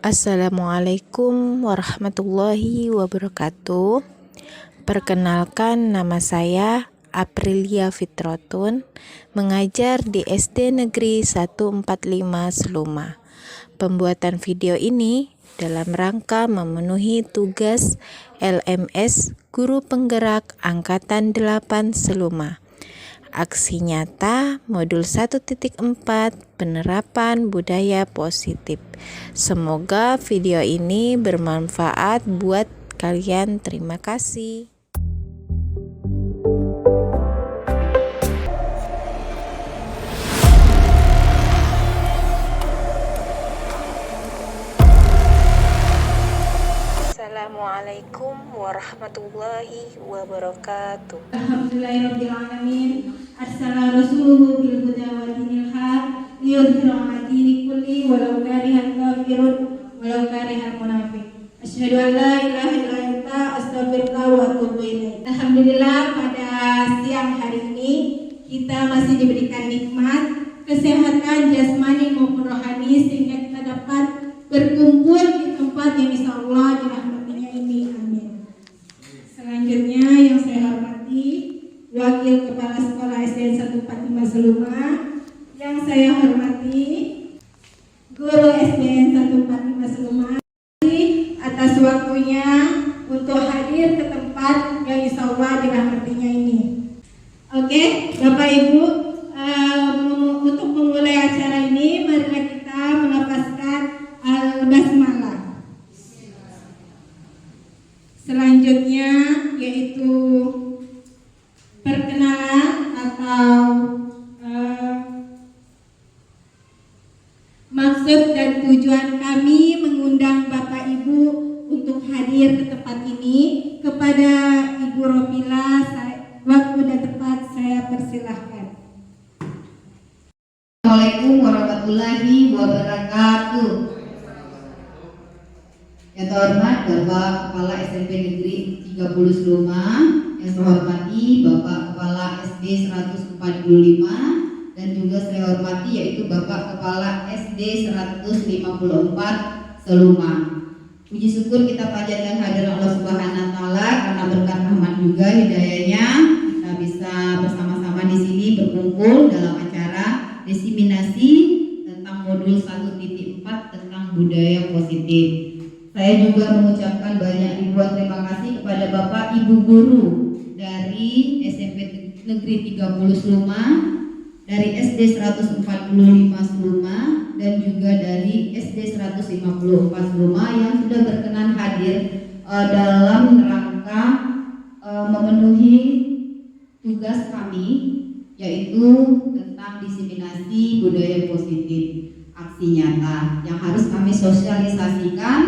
Assalamualaikum warahmatullahi wabarakatuh. Perkenalkan, nama saya Aprilia Fitrotun, mengajar di SD Negeri 145 Seluma. Pembuatan video ini dalam rangka memenuhi tugas LMS Guru Penggerak Angkatan 8 Seluma. Aksi nyata modul 1.4 penerapan budaya positif. Semoga video ini bermanfaat buat kalian. Terima kasih. Assalamualaikum warahmatullahi wabarakatuh. Alhamdulillahirrahmanirrahim. Arsala rasuluhu bil huda wa dinil haq liyudhhira 'ala dini kulli walau karihal kafirun walau karihal munafiq. Asyhadu an la ilaha illa anta astaghfiruka wa atubu ilaik. Alhamdulillah, pada siang hari ini kita masih diberikan nikmat kesehatan jasmani maupun rohani sehingga kita dapat berkumpul di tempat yang insyaallah dirahmatinya ini. Amin. Selanjutnya yang saya hormati Wakil Kepala Sekolah SDN 145 Seluma, yang saya hormati Guru SDN 145 Seluma atas waktunya untuk hadir ke tempat yang insyaallah dirahmatinya ini. Oke, Bapak Ibu, untuk memulai acara ini marilah kita melafazkan al-basmalah. Selanjutnya yaitu perkenalan atau maksud dan tujuan kami mengundang Bapak Ibu untuk hadir ke tempat ini. Kepada Ibu Ropila, waktu dan tempat saya persilahkan. Assalamualaikum warahmatullahi wabarakatuh. Yang terhormat Bapak Kepala SMP Negeri 30 Seluma, yang saya hormati Bapak Kepala SD 145, dan juga saya hormati yaitu Bapak Kepala SD 154 Seluma. Puji syukur kita panjatkan hadirat Allah Subhanahu wa taala karena berkat rahmat juga hidayahnya kita bisa bersama-sama di sini berkumpul dalam acara diseminasi tentang modul 1.4 tentang budaya positif. Saya juga mengucapkan banyak ribuan terima kasih kepada Bapak Ibu Guru dari SMP Negeri 30 Seluma, dari SD 145 Seluma, dan juga dari SD 154 Seluma yang sudah berkenan hadir dalam rangka memenuhi tugas kami, yaitu tentang diseminasi budaya positif, aksi nyata yang harus kami sosialisasikan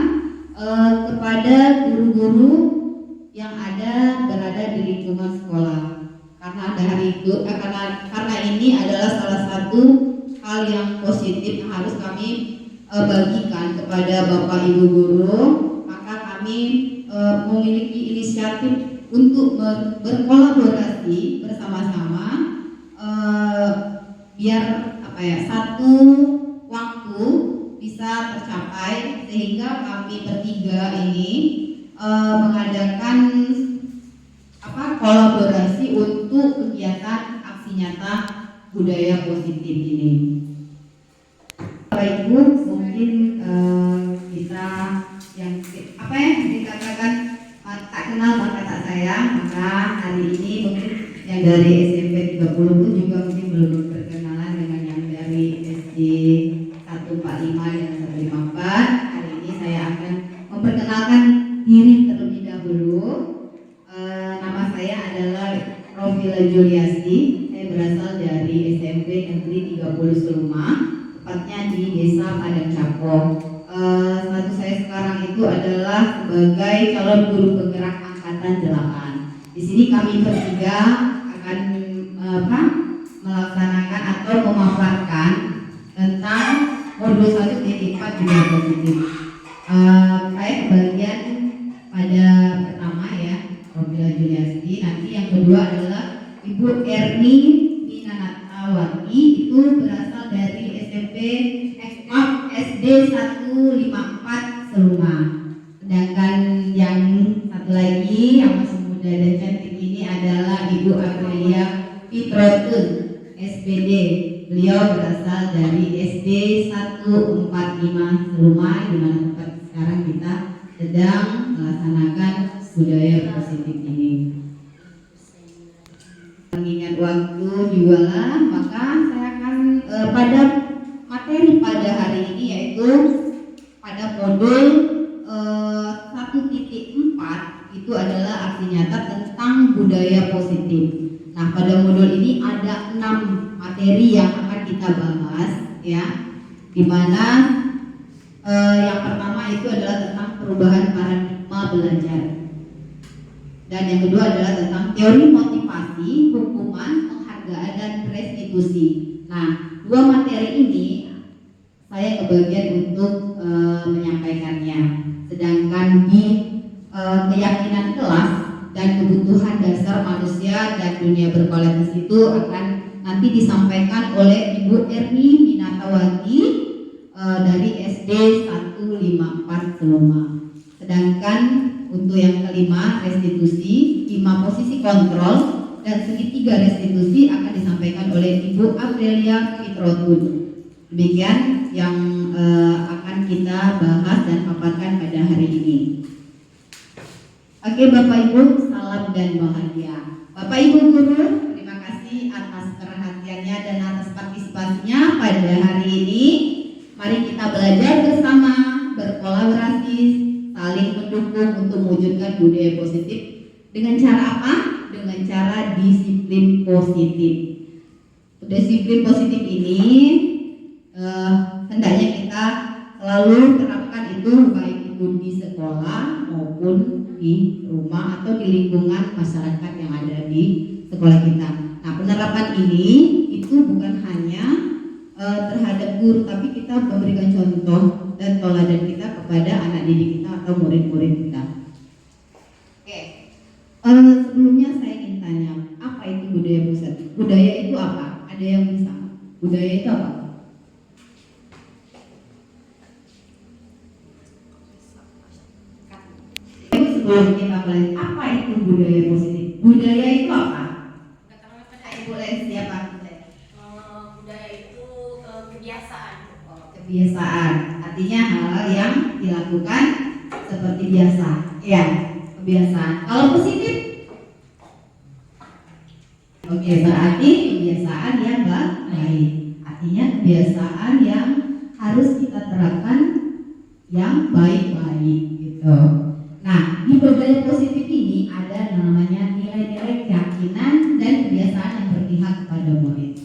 kepada guru-guru yang berada di lingkungan sekolah. Karena ini adalah salah satu hal yang positif yang harus kami bagikan kepada Bapak Ibu guru, maka kami memiliki inisiatif untuk berkolaborasi bersama-sama biar satu waktu bisa tercapai, sehingga kami bertiga ini mengadakan kolaborasi untuk kegiatan aksi nyata budaya positif ini. Bapak Ibu, mungkin kita yang dikatakan tak kenal maka tak sayang, maka hari ini mungkin yang dari SMP 30 pun juga mungkin belum berkenalan dengan yang dari SD 145 dan 154. Hari ini saya akan memperkenalkan diri terlebih dahulu. Nama saya adalah Ropila Juliasti. Saya berasal dari SMP Negeri 30 Seluma, tepatnya di Desa Padang Capo. Status saya sekarang itu adalah sebagai calon guru penggerak angkatan 8. Di sini kami bertiga akan melaksanakan atau memaparkan tentang modul 1.4 budaya positif. Saya kebagian pada pertama ya, Ropila Juliasti. Nanti yang kedua adalah Ibu Erni Minanatawati, itu berasal dari SMP SD SD 154 Seluma. Sedangkan yang satu lagi yang masih muda dan cantik ini adalah Ibu Aprilia Fitrotun, SPD. Beliau berasal dari SD 145 Seluma, di mana tempat sekarang kita sedang melaksanakan budaya positif ini. Mengingat waktu juga, maka saya akan pada materi pada hari ini yaitu pada modul 1.4 itu adalah aksi nyata tentang budaya positif. Nah, pada modul ini ada 6 materi yang akan kita bahas, ya, dimana yang pertama itu adalah tentang perubahan paradigma belajar, dan yang kedua adalah tentang teori motivasi, hukuman, penghargaan, dan restitusi. Nah, 2 materi ini saya kebagian untuk menyampaikannya, sedangkan di keyakinan kelas dan kebutuhan dasar manusia dan dunia berkualitas itu akan nanti disampaikan oleh Ibu Erni Minatawati dari SD 154 Seluma. Sedangkan untuk yang kelima, restitusi, 5 posisi kontrol dan segitiga restitusi akan disampaikan oleh Ibu Aprilia Fitrotun. Demikian yang akan kita bahas dan paparkan pada hari ini. Oke, Bapak Ibu, salam dan bahagia. Bapak Ibu guru, terima kasih atas perhatiannya dan atas partisipasinya pada hari ini. Mari kita belajar bersama, berkolaborasi, saling mendukung untuk mewujudkan budaya positif. Dengan cara apa? Dengan cara disiplin positif. Disiplin positif ini hendaknya kita selalu terapkan itu, baik itu di sekolah maupun di rumah atau di lingkungan masyarakat yang ada di sekolah kita. Nah, penerapan ini itu bukan hanya terhadap guru, tapi kita memberikan contoh dan teladan kita kepada anak didik kita atau murid-murid kita. Oke, sebelumnya saya ingin tanya, apa itu budaya positif? Budaya itu apa? Ada yang bisa? Budaya itu apa? Sebelum kita mulai, apa itu budaya positif? Budaya itu apa? Boleh siapa? Budaya itu kebiasaan. Kebiasaan, artinya hal yang dilakukan seperti biasa. Ya, kebiasaan. Kalau positif? Oke, berarti kebiasaan yang baik. Artinya kebiasaan yang harus kita terapkan yang baik-baik gitu. Nah, di budaya positif ini ada namanya nilai-nilai keyakinan dan kebiasaan yang berpihak kepada murid.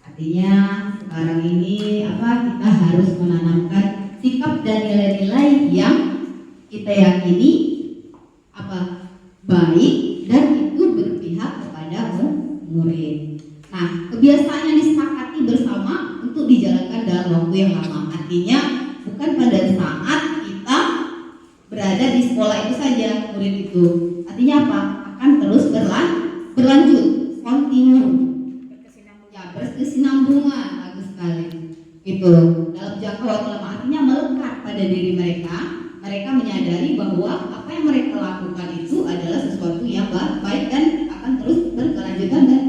Artinya sekarang ini kita harus menanamkan sikap dan nilai-nilai yang kita yakini baik dan itu berpihak kepada murid. Nah, kebiasaan yang disepakati bersama untuk dijalankan dalam waktu yang lama. Artinya bukan pada saat kita berada di sekolah itu saja murid itu. Artinya apa? Akan terus berlanjut, continue. Berkesinambungan, bagus sekali. Itu dalam jangka waktu lama, artinya melekat pada diri mereka. Mereka menyadari bahwa apa yang mereka lakukan itu adalah sesuatu yang baik dan akan terus berkelanjutan dan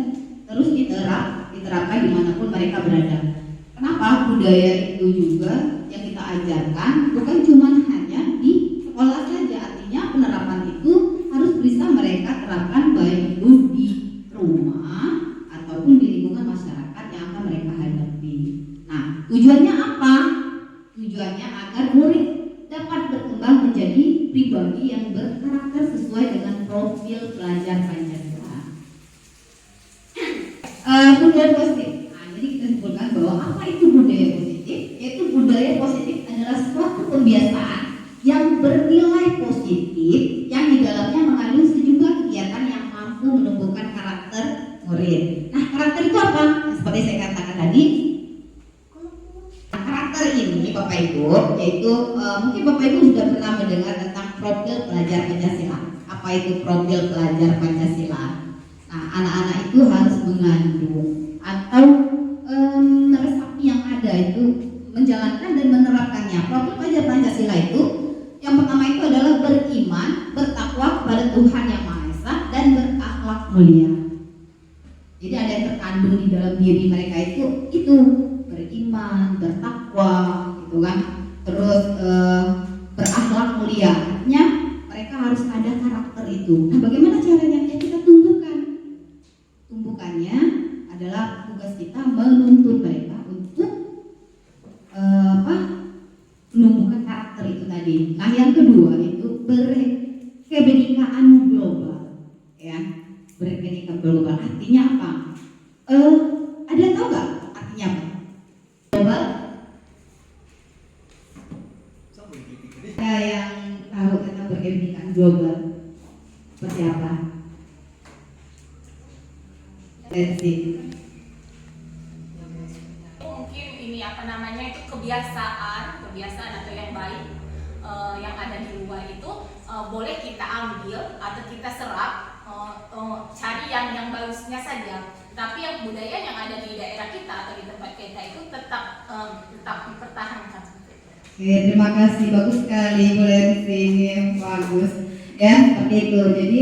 terus diterapkan dimanapun mereka berada. Kenapa budaya itu juga yang kita ajarkan bukan cuma hanya di sekolah saja, artinya penerapan itu harus bisa mereka terapkan baik itu di rumah ataupun di lingkungan masyarakat yang akan mereka hadapi. Nah, tujuannya apa? Tujuannya agar murid dapat berkembang menjadi pribadi yang berkarakter sesuai dengan profil pelajar Pancasila. Budaya positif. Nah, jadi kita simpulkan bahwa apa itu budaya positif? Yaitu budaya positif adalah suatu kebiasaan yang bernilai positif yang di dalamnya mengandung sejumlah kegiatan yang mampu menumbuhkan karakter murid. Nah, karakter itu apa? Seperti saya katakan tadi, karakter ini Bapak Ibu, yaitu mungkin Bapak Ibu sudah pernah mendengar tentang profil pelajar Pancasila. Apa itu profil pelajar Pancasila? Nah, anak-anak itu harus mengandung atau meresapi yang ada itu menjalankan dan menerapkannya. Profil pelajar Pancasila itu yang pertama itu adalah beriman, bertakwa kepada Tuhan Yang Maha Esa dan berakhlak mulia. Jadi ada yang terkandung di dalam diri mereka itu beriman, bertakwa, gitu kan. Terus berakhlak mulia. Artinya mereka harus ada karakter itu. Nah, bagaimana caranya? Ya kita tumbuhkan. Tumbuhkannya adalah tugas kita menuntun mereka untuk menumbuhkan karakter itu tadi. Nah, yang kedua itu berkebinekaan global, ya. Berkebinekaan global artinya apa? Ada yang tahu nggak artinya apa? Global? Ada yang tahu tentang berkebinekaan global seperti apa? Mungkin ini apa namanya itu kebiasaan atau yang baik yang ada di luar itu boleh kita ambil atau kita serap, cari yang bagusnya saja. Tapi yang budaya yang ada di daerah kita atau di tempat kita itu tetap dipertahankan. Oke, terima kasih, bagus sekali Bu Lensi, bagus ya seperti itu. Jadi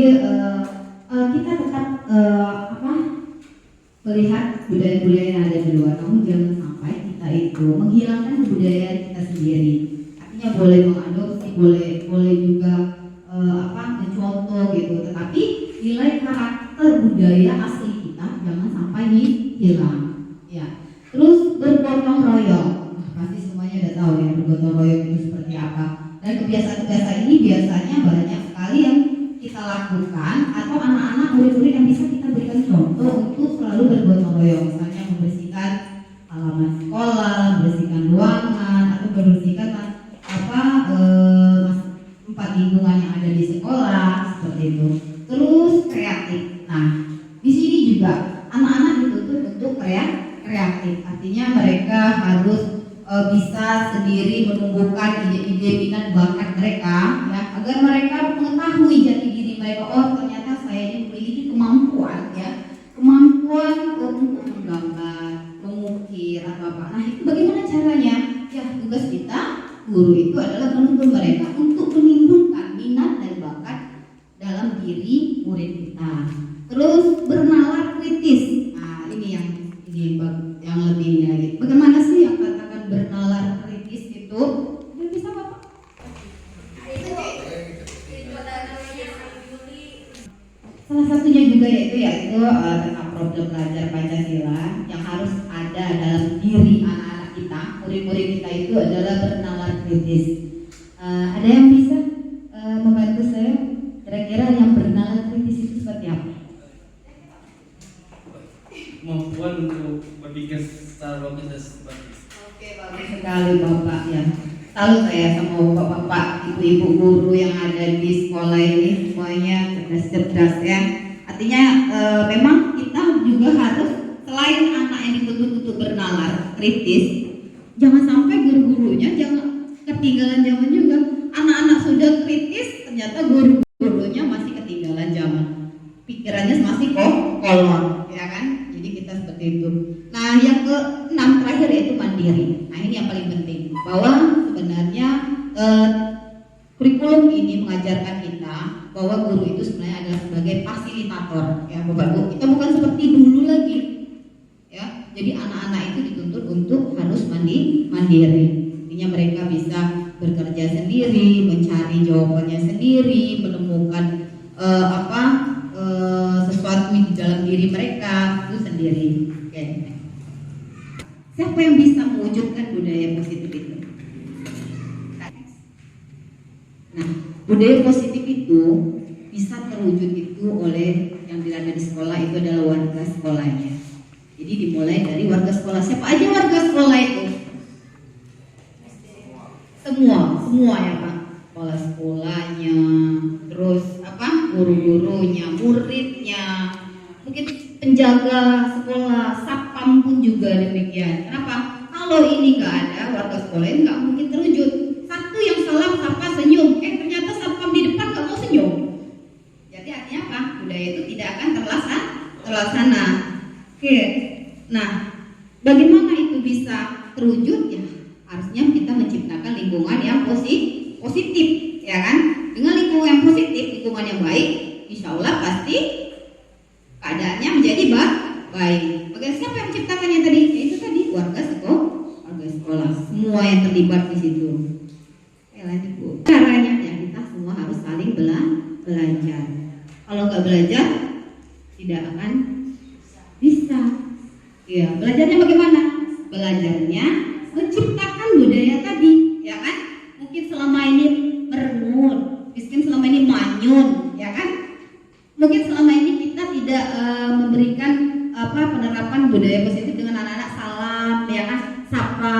kita tetap melihat budaya-budaya yang ada di luar, namun jangan sampai kita itu menghilangkan kebudayaan kita sendiri. Artinya boleh mengadopsi, boleh juga mencontoh gitu, tetapi nilai karakter budaya asli kita jangan sampai hilang. Ya. Terus bergotong royong, pasti semuanya udah tahu ya bergotong royong itu seperti apa. Dan kebiasaan-kebiasaan ini biasanya banyak sekali yang kita lakukan atau anak-anak murid-murid yang bisa kita berikan contoh untuk selalu bergotong royong, misalnya membersihkan halaman sekolah, membersihkan ruangan atau membersihkan tempat lingkungan yang ada di sekolah seperti itu. Terus kreatif. Nah, di sini juga anak-anak dituntut untuk kreatif. Artinya mereka harus bisa sendiri menumbuhkan ide-ide minat bakat mereka, ya, agar mereka mengetahui jati diri mereka. Oh, ternyata saya ini memiliki kemampuan, ya, kemampuan untuk menggambar, mengukir atau apa. Nah, itu bagaimana caranya? Ya, tugas kita guru itu adalah menuntun mereka untuk menimbulkan minat dan bakat dalam diri murid kita. Terus bernalar kritis. Nah, ini yang lebih ini lagi. Bagaimana sih yang katakan bernalar kritis itu? Dia bisa Bapak? Salah satunya juga yaitu tentang problem belajar Pancasila yang harus ada dalam diri anak-anak kita, murid-murid kita itu adalah bernalar kritis. Ada yang bisa membantu saya? Kira-kira yang bernalar kritis itu seperti apa? Kemampuan untuk berpikir secara logis dan sistematis. Oke, bagus sekali Bapak ya. Salut saya sama Bapak, ibu-ibu guru yang ada di sekolah ini, semuanya cerdas-cerdas ya. Artinya memang kita juga harus selain anak yang dituntut untuk bernalar kritis, jangan sampai guru-gurunya jangan ketinggalan zaman juga. Anak-anak sudah kritis, ternyata guru-gurunya masih ketinggalan zaman. Pikirannya masih kolot, ya kan? Jadi kita seperti itu. Nah, yang ke-6 terakhir yaitu mandiri. Nah, ini yang paling penting, bahwa sebenarnya kurikulum ini mengajarkan kita bahwa guru itu sebenarnya adalah sebagai fasilitator, ya Bapak Ibu. Kita bukan seperti dulu lagi, ya. Jadi anak-anak itu dituntut untuk harus mandiri. Artinya mereka bisa bekerja sendiri, mencari jawabannya sendiri, menemukan sesuatu di dalam diri mereka itu sendiri. Oke. Siapa yang bisa mewujudkan budaya positif itu? Nah, budaya positif itu bisa terwujud itu oleh yang berada di sekolah itu adalah warga sekolahnya. Jadi dimulai dari warga sekolah. Siapa aja warga sekolah itu? Semua ya Pak. Kepala sekolahnya, terus guru-gurunya, muridnya, mungkin penjaga sekolah, satpam pun juga demikian. Kenapa? Kalau ini nggak ada, warga sekolah ini nggak mungkin terwujud. Satu yang salam sapa senyum, ternyata satpam di depan nggak mau senyum. Jadi artinya apa? Budaya itu tidak akan terlaksana. Oke. Nah, bagaimana itu bisa terwujud? Ya harus menciptakan lingkungan yang positif, ya kan? Dengan lingkungan yang positif, lingkungan yang baik, insya Allah pasti keadaannya menjadi baik. Bagaimana siapa yang menciptakannya tadi? Ya, itu tadi warga sekolah, semua yang terlibat di situ. Lanjut Bu. Caranya ya kita semua harus saling belajar. Kalau nggak belajar tidak akan bisa. Ya, belajarnya bagaimana? Belajarnya menciptakan budaya tadi, ya kan? Mungkin selama ini merengut, mungkin selama ini manyun, ya kan? Mungkin selama ini kita tidak memberikan penerapan budaya positif dengan anak-anak salam, ya kan? Sapa,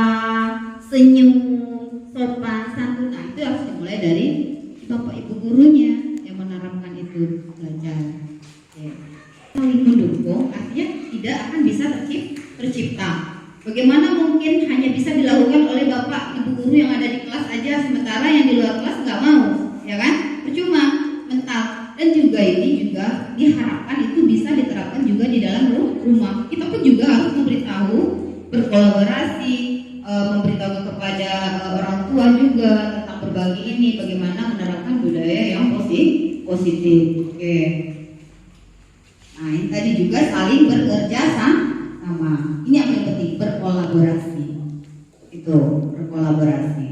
senyum, sopan, santun. Nah, itu harus dimulai dari bapak ibu gurunya yang menerapkan itu belajar. Ya. Saling mendukung, artinya tidak akan bisa tercipta. Bagaimana mungkin hanya bisa dilakukan oleh bapak ibu guru yang ada di kelas aja, sementara yang di luar kelas nggak mau, ya kan? Percuma, mental. Dan juga ini juga diharapkan itu bisa diterapkan juga di dalam rumah. Kita pun juga harus memberitahu, berkolaborasi, memberitahu kepada orang tua juga tentang berbagi ini, bagaimana menerapkan budaya yang positif. Oke. Nah, ini tadi juga saling bekerja sama. Ini yang paling penting, berkolaborasi. Itu berkolaborasi.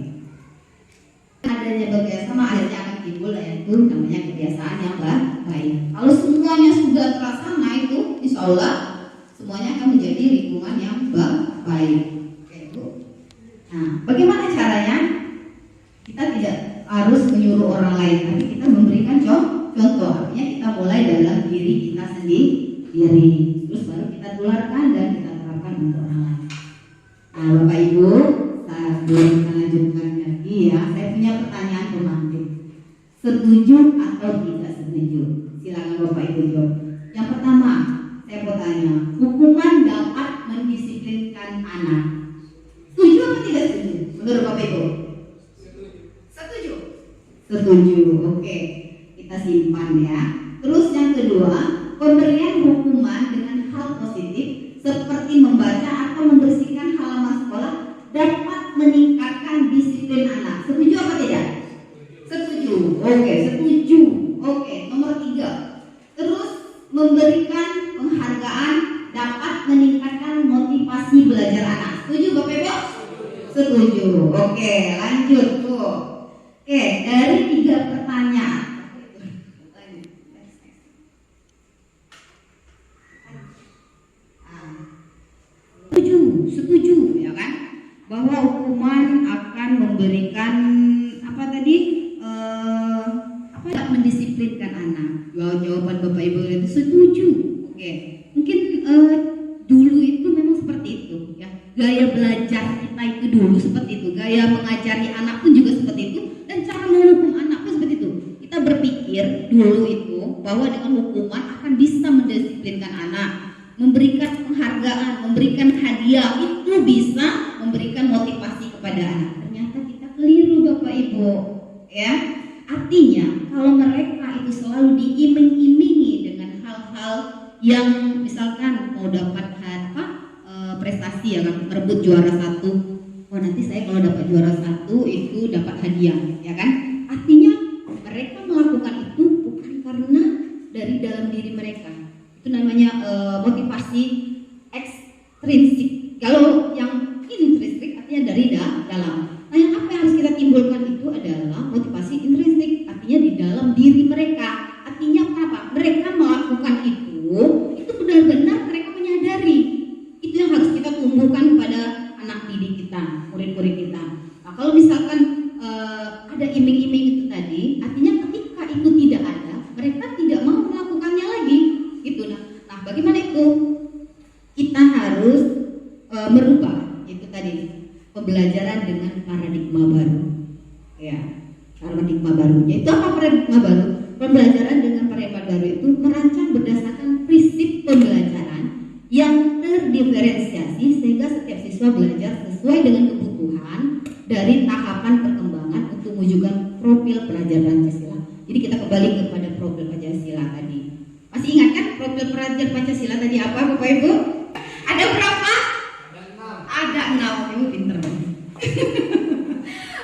Adanya bekerja sama, akhirnya akan timbul yaitu namanya kebiasaan yang baik. Kalau semuanya sudah terlaksana itu, insya Allah semuanya akan menjadi lingkungan yang baik. Oke, Bu. Nah, bagaimana caranya? Kita tidak harus menyuruh orang lain, tapi kita memberikan contoh. Artinya kita mulai dalam diri kita sendiri, terus baru kita tularkan dan kita terapkan untuk orang lain. Nah, Bapak Ibu, sebelum kita lanjutkan lagi ya, saya punya pertanyaan romantis. Setuju atau tidak setuju? Silakan Bapak Ibu jawab. Yang pertama, saya mau tanya, hukuman dapat mendisiplinkan anak. Setuju atau tidak setuju? Menurut Bapak Ibu? Setuju. Oke, kita simpan ya. Terus yang kedua, pemberian hukuman dengan hal positif seperti membaca atau membersihkan halaman sekolah dapat meningkatkan disiplin anak. Setuju apa tidak? Setuju. Oke, setuju. Oke, nomor 3. Terus memberikan penghargaan dapat meningkatkan motivasi belajar anak. Setuju Bapak Ibu? Setuju. Oke, lanjut tuh. Oke, dari 3 pertanyaan. Setuju, ya kan? Bahwa hukuman akan memberikan mendisiplinkan anak. Jawaban Bapak Ibu itu setuju. Oke, mungkin dulu itu memang seperti itu, ya. Gaya belajar kita itu dulu seperti itu, gaya mengajari anak pun juga seperti itu, dan cara menghukum anak pun seperti itu. Kita berpikir dulu itu bahwa dengan hukuman akan bisa mendisiplinkan anak, memberikan penghargaan, memberikan hadiah, itu bisa memberikan motivasi kepada anak. Ternyata kita keliru Bapak Ibu, ya. Artinya kalau mereka itu selalu diiming-imingi dengan hal-hal yang misalkan mau dapat prestasi, ya kan, merebut juara 1. Oh, nanti saya kalau dapat juara 1 itu dapat hadiah, ya kan? Artinya mereka melakukan itu bukan karena dari dalam diri mereka. Itu namanya motivasi ekstrinsik. Kalau yang intrinsik artinya dari dalam. Nah, yang apa yang harus kita timbulkan itu adalah motivasi intrinsik, artinya di dalam diri mereka. Artinya apa? Mereka melakukan itu benar-benar mereka menyadari. Itu yang harus kita tumbuhkan pada anak didik kita, murid-murid kita. Nah, kalau misalkan ada iming-iming itu tadi, artinya ketika itu tidak ada, mereka tidak mau melakukannya lagi. Gitu. Nah, bagaimana itu? Kita harus merubah itu tadi, pembelajaran dengan paradigma baru. Ya, paradigma baru. Itu apa paradigma baru? Pembelajaran dengan paradigma baru itu merancang berdasarkan prinsip pembelajaran yang terdiferensiasi sehingga setiap siswa belajar sesuai dengan kebutuhan dari tahapan perkembangan untuk mewujudkan profil pelajar Pancasila. Jadi kita kembali kepada profil Pancasila tadi. Masih ingat kan profil pelajar Pancasila tadi apa Bapak Ibu? Ada berapa? Ada 6. Ibu pinter.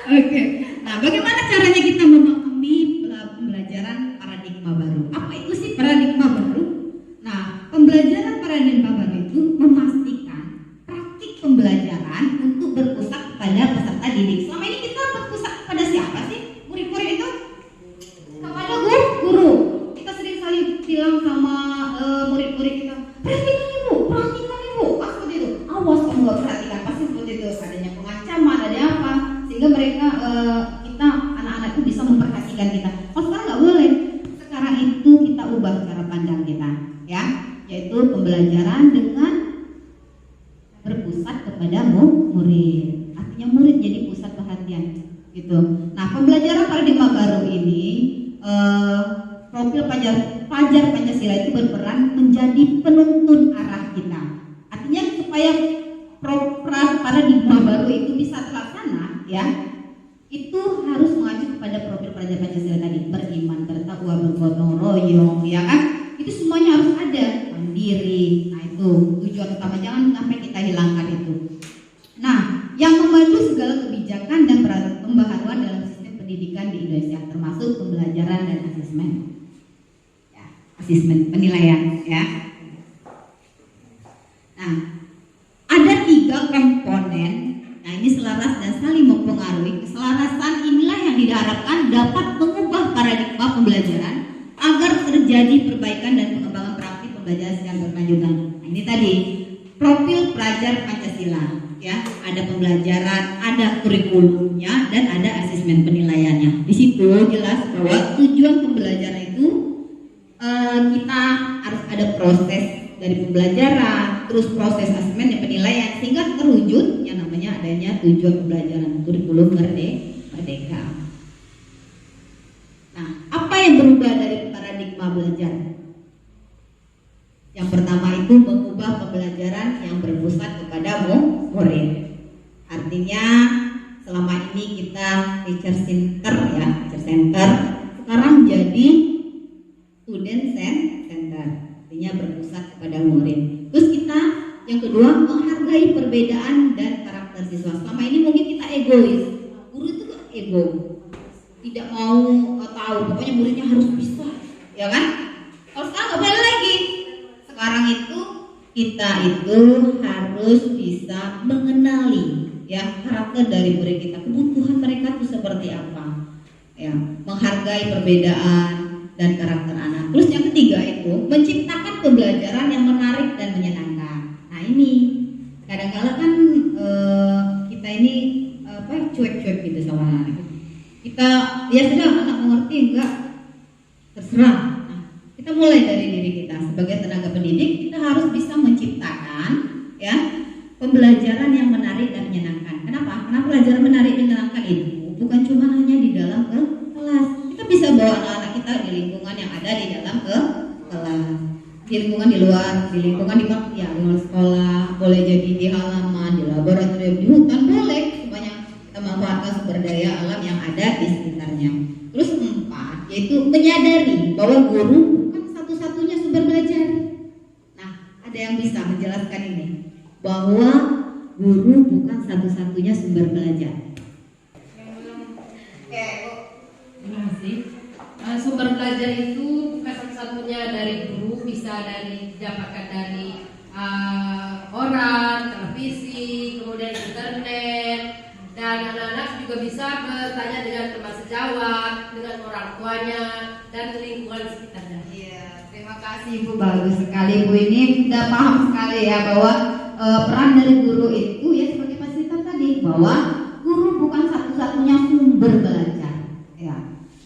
Oke. Nah, bagaimana caranya kita memahami pembelajaran paradigma baru? Apa itu sih paradigma baru? Nah, pembelajaran paradigma baru itu memastikan praktik pembelajaran untuk berpusat pada peserta didik. Selama ini kita berpusat pada siapa sih? Murid-murid itu? Kepada guru. Kita sering kali bilang sama murid-murid kita, perhatikan ibu, seperti itu. Awas kamu nggak perhatikan, pasti seperti itu. Adanya pengancaman, ada apa? Sehingga mereka kita anak-anak itu bisa memperhatikan kita. Oh, sekarang nggak boleh. Sekarang itu kita ubah cara pandang kita, ya, yaitu pembelajaran dengan berpusat kepada murid. Artinya murid jadi pusat perhatian, gitu. Nah, pembelajaran paradigma baru ini profil Fajar Pancasila itu berperan menjadi penuntun arah kita. Artinya supaya paradigma baru itu bisa terlaksana, ya, itu harus mengacu kepada profil Fajar Pancasila tadi, beriman, bertakwa, bergotong royong, ya kan? Itu semuanya harus ada, mandiri. Nah, itu tujuan utama, jangan sampai kita hilangkan itu. Nah, yang memandu segala kebijakan dan pembaharuan dalam sistem pendidikan di Indonesia, termasuk pembelajaran dan asesmen, ya, asesmen penilaian, ya. Nah, ada 3 komponen. Nah, ini selaras dan saling mempengaruhi. Keselarasan inilah yang diharapkan dapat mengubah paradigma pembelajaran agar terjadi perbaikan dan pengembangan praktik pembelajaran secara berkelanjutan. Nah, ini tadi profil pelajar Pancasila, ya, ada pembelajaran, ada kurikulumnya, dan ada asesmen penilaiannya. Di situ jelas bahwa tujuan pembelajaran itu kita harus ada proses dari pembelajaran, terus proses asesmen dan penilaian, sehingga terwujud yang namanya adanya tujuan pembelajaran, kurikulum merdeka. Nah, apa yang berubah dari paradigma belajar? Yang pertama itu mengubah pembelajaran yang berpusat kepada murid. Artinya selama ini kita teacher center, ya, teacher center, sekarang jadi student center. Artinya berpusat kepada murid. Terus kita yang kedua menghargai perbedaan dan karakter siswa. Selama ini mungkin kita egois. Guru itu kan ego, tidak mau tahu, pokoknya muridnya harus bisa, ya kan? Kalau sekarang nggak boleh lagi. Sekarang itu kita itu harus bisa mengenali, ya, karakter dari murid kita, kebutuhan mereka itu seperti apa, ya, menghargai perbedaan dan karakter anak. Terus yang ketiga itu menciptakan pembelajaran yang menarik dan menyenangkan. Nah, ini kadang-kala kan kita ini cuek-cuek gitu sama anak. Kita ya sudah, anak mengerti enggak, terserah. Nah, kita mulai dari diri kita sebagai tenaga pendidik, kita harus bisa menciptakan, ya, pembelajaran yang menarik dan menyenangkan. Kenapa? Karena pelajaran menarik dan menyenangkan itu bukan cuma hanya di dalam kelas. Kita bisa bawa anak-anak kita di lingkungan yang ada di dalam kelas, di lingkungan di luar, di lingkungan di luar sekolah, boleh jadi di halaman, di laboratorium, di hutan, boleh. Semuanya kita memanfaatkan sumber daya alam yang ada di sekitarnya. Terus 4, yaitu menyadari bahwa guru bukan satu-satunya sumber belajar. Nah, ada yang bisa menjelaskan ini, bahwa guru bukan satu-satunya sumber belajar. Terima kasih. Sumber belajar itu bukan satu-satunya dari guru, bisa didapatkan dari koran, televisi, kemudian internet, dan anak-anak juga bisa bertanya dengan teman sejawat, dengan orang tuanya, dan lingkungan sekitarnya. Iya, terima kasih Ibu, bagus sekali Bu, ini sudah paham sekali ya bahwa peran dari guru itu, ya, seperti Pak Sita tadi, bahwa guru bukan satu-satunya sumber belajar, ya.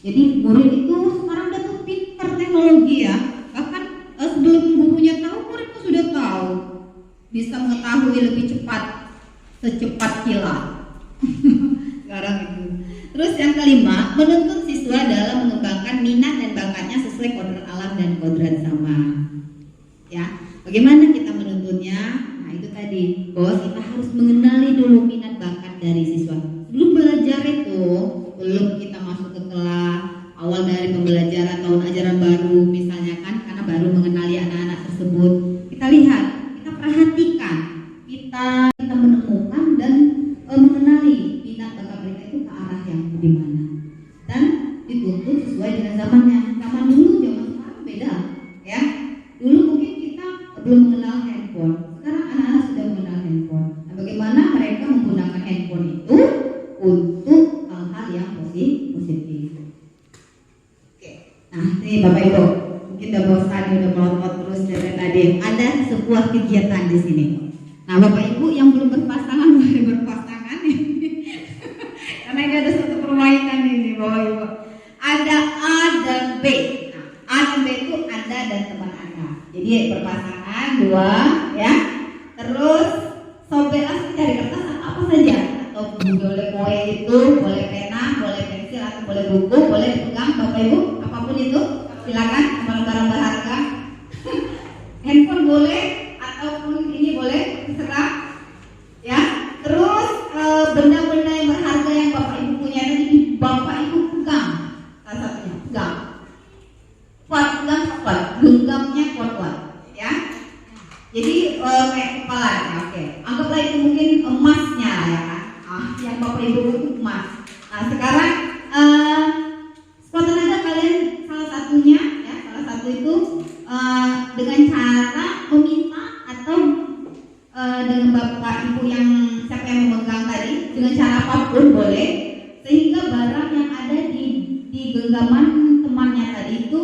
Jadi murid itu sekarang udah tuh pintar teknologi, ya. Bahkan sebelum gurunya tahu, murid itu sudah tahu, bisa mengetahui lebih cepat, secepat kilat. Sekarang itu. Terus yang kelima, menuntut siswa dalam mengembangkan minat dan bakatnya sesuai kodrat alam dan kodrat sama. Ya, bagaimana kita menuntutnya? Nah, itu tadi, bahwa kita harus mengenali dulu minat bakat dari siswa. Sebelum belajar itu, sebelum kita masuk ke kelas, awal dari pembelajaran tahun ajaran baru misalnya kan, karena baru mengenali anak-anak tersebut, kita lihat, kita perhatikan, kita menemukan dan mengenali minat bakat mereka itu ke arah yang bagaimana dan dituntut sesuai dengan zamannya. Zaman dulu zaman sekarang beda ya. Dulu mungkin kita belum mengenal handphone, sekarang anak-anak sudah mengenal handphone. Nah, bagaimana mereka menggunakan handphone itu untuk hal-hal yang positif. Oke. Nah, ini Bapak Ibu, mungkin udah bosan, udah melompat terus dari tadi. Ada sebuah kegiatan di sini. Nah, Bapak Ibu yang belum berpasangan boleh berpasangan ini. Karena ini ada satu permainan ini, Bapak Ibu. Ada A dan B. Nah, A dan B itu Anda dan teman Anda. Jadi berpasangan dua, ya. Terus sobekan cari kertas apa saja, atau boleh kue itu, boleh pena, boleh pensil, atau boleh buku, boleh dipegang, Bapak Ibu, apapun itu, silakan. Barang-barang berharga, handphone boleh, ataupun ini boleh terserah, ya. Terus benda-benda yang berharga yang Bapak Ibu punya tadi Bapak Ibu pegang, salah satunya pegang, kuat, genggamnya kuat, ya. Jadi kayak kepala, ya, oke. Anggaplah itu mungkin emasnya ya kan, yang Bapak Ibu itu emas. Nah sekarang spontan aja kalian salah satunya, ya, salah satu itu dengan cara meminta atau dengan Bapak Ibu yang siapa yang memegang tadi, dengan cara apapun boleh, sehingga barang yang ada di genggaman temannya tadi itu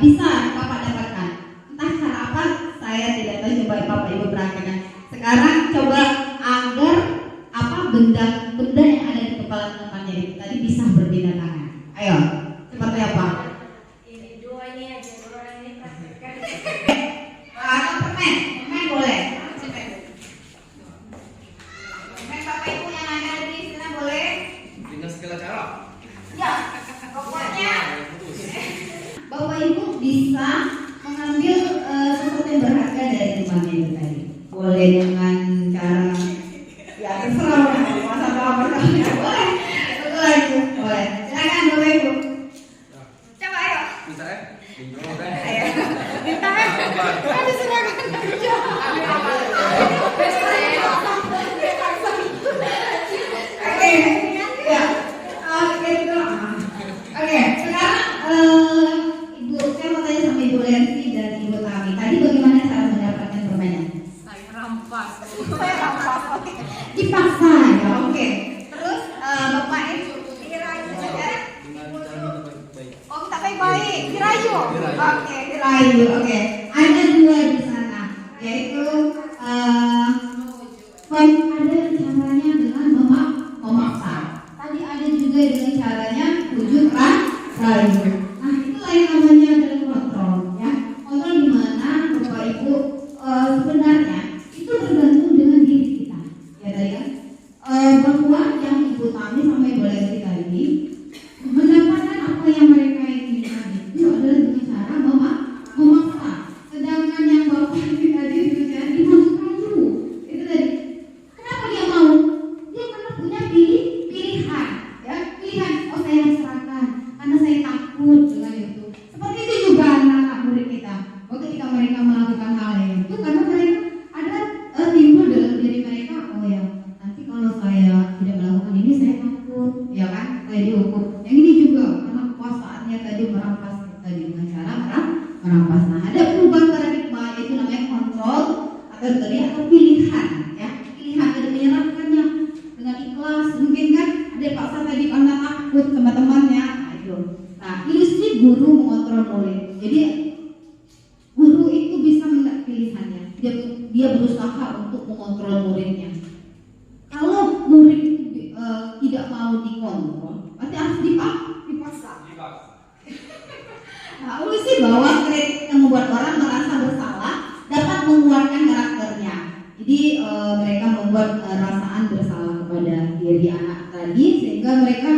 bisa Bapak dapatkan. Entah cara apa, saya tidak tahu, coba Bapak Ibu perhatikan. Sekarang coba agar apa benda yang ada di kepala temannya itu tadi bisa berpindah tangan. Ayo, seperti apa? Ini dua ini aja, dua ini pastikan. Atau permen boleh. Permen Bapak Ibu yang ada di sana boleh. Dengan segala cara. Ya, pokoknya Bapak Ibu bisa mengambil sesuatu yang berharga dari temannya itu tadi. Boleh dengan cara ya terserah, masa apa boleh. Boleh. Silakan Bapak Ibu. Coba ayo. Bisa ya? Ayo. Minta ya. Aduh silakan. Oke. Ya. Oke, sekarang Ibu, saya mau tanya sama Ibu Lensi dan Ibu Tami. Tadi bagaimana cara mendapatkan permainan? Saya rampas. Dipaksa ya, oke. Terus Bapak Ibu dirayu saja. Oh, minta baik-baik, dirayu. Oke, dirayu. Oke. Ada dua di sana, yaitu ada caranya dengan memaksa. Tadi ada juga dengan caranya bujuk rayu. Nah, itulah yang namanya adalah kontrol, ya. Kontrol di mana Bapak Ibu sebenarnya itu tergantung dengan diri kita, ya tadi kan. Bahwa yang Ibu Tami sama Ibu Lesti tadi mendapatkan apa yang mereka inginkan itu adalah dengan cara memaksa. Sedangkan yang Bapak ini tadi dengan cara dimasuk rayu. Itu tadi. Kenapa dia mau? Dia karena punya pilihan, ya. Pilihan, oh saya serahkan karena saya takut dengan itu. Seperti itu juga anak-anak murid kita. Oh, ketika mereka melakukan hal yang itu karena mereka ada timbul dalam diri mereka, oh ya, nanti kalau saya tidak melakukan ini saya takut, ya kan? Saya dihukum. Yang ini juga karena kekuasaannya tadi merampas tadi dengan cara merampas. Nah, ada perubahan paradigma itu namanya kontrol atau pilihan, ya. Pilihan ada menyerahkannya dengan ikhlas, mungkin kan ada paksa tadi karena takut sama temannya. Nah, itu. Nah, ilusi guru mengontrol murid. Jadi guru itu bisa melihat pilihannya. Dia berusaha untuk mengontrol muridnya. Kalau murid itu tidak mau dikontrol, berarti harus dipaksa. Nah, ilusi bahwa kritik yang membuat orang merasa bersalah dapat mengeluarkan karakternya. Jadi mereka membuat rasaan bersalah kepada diri anak tadi sehingga mereka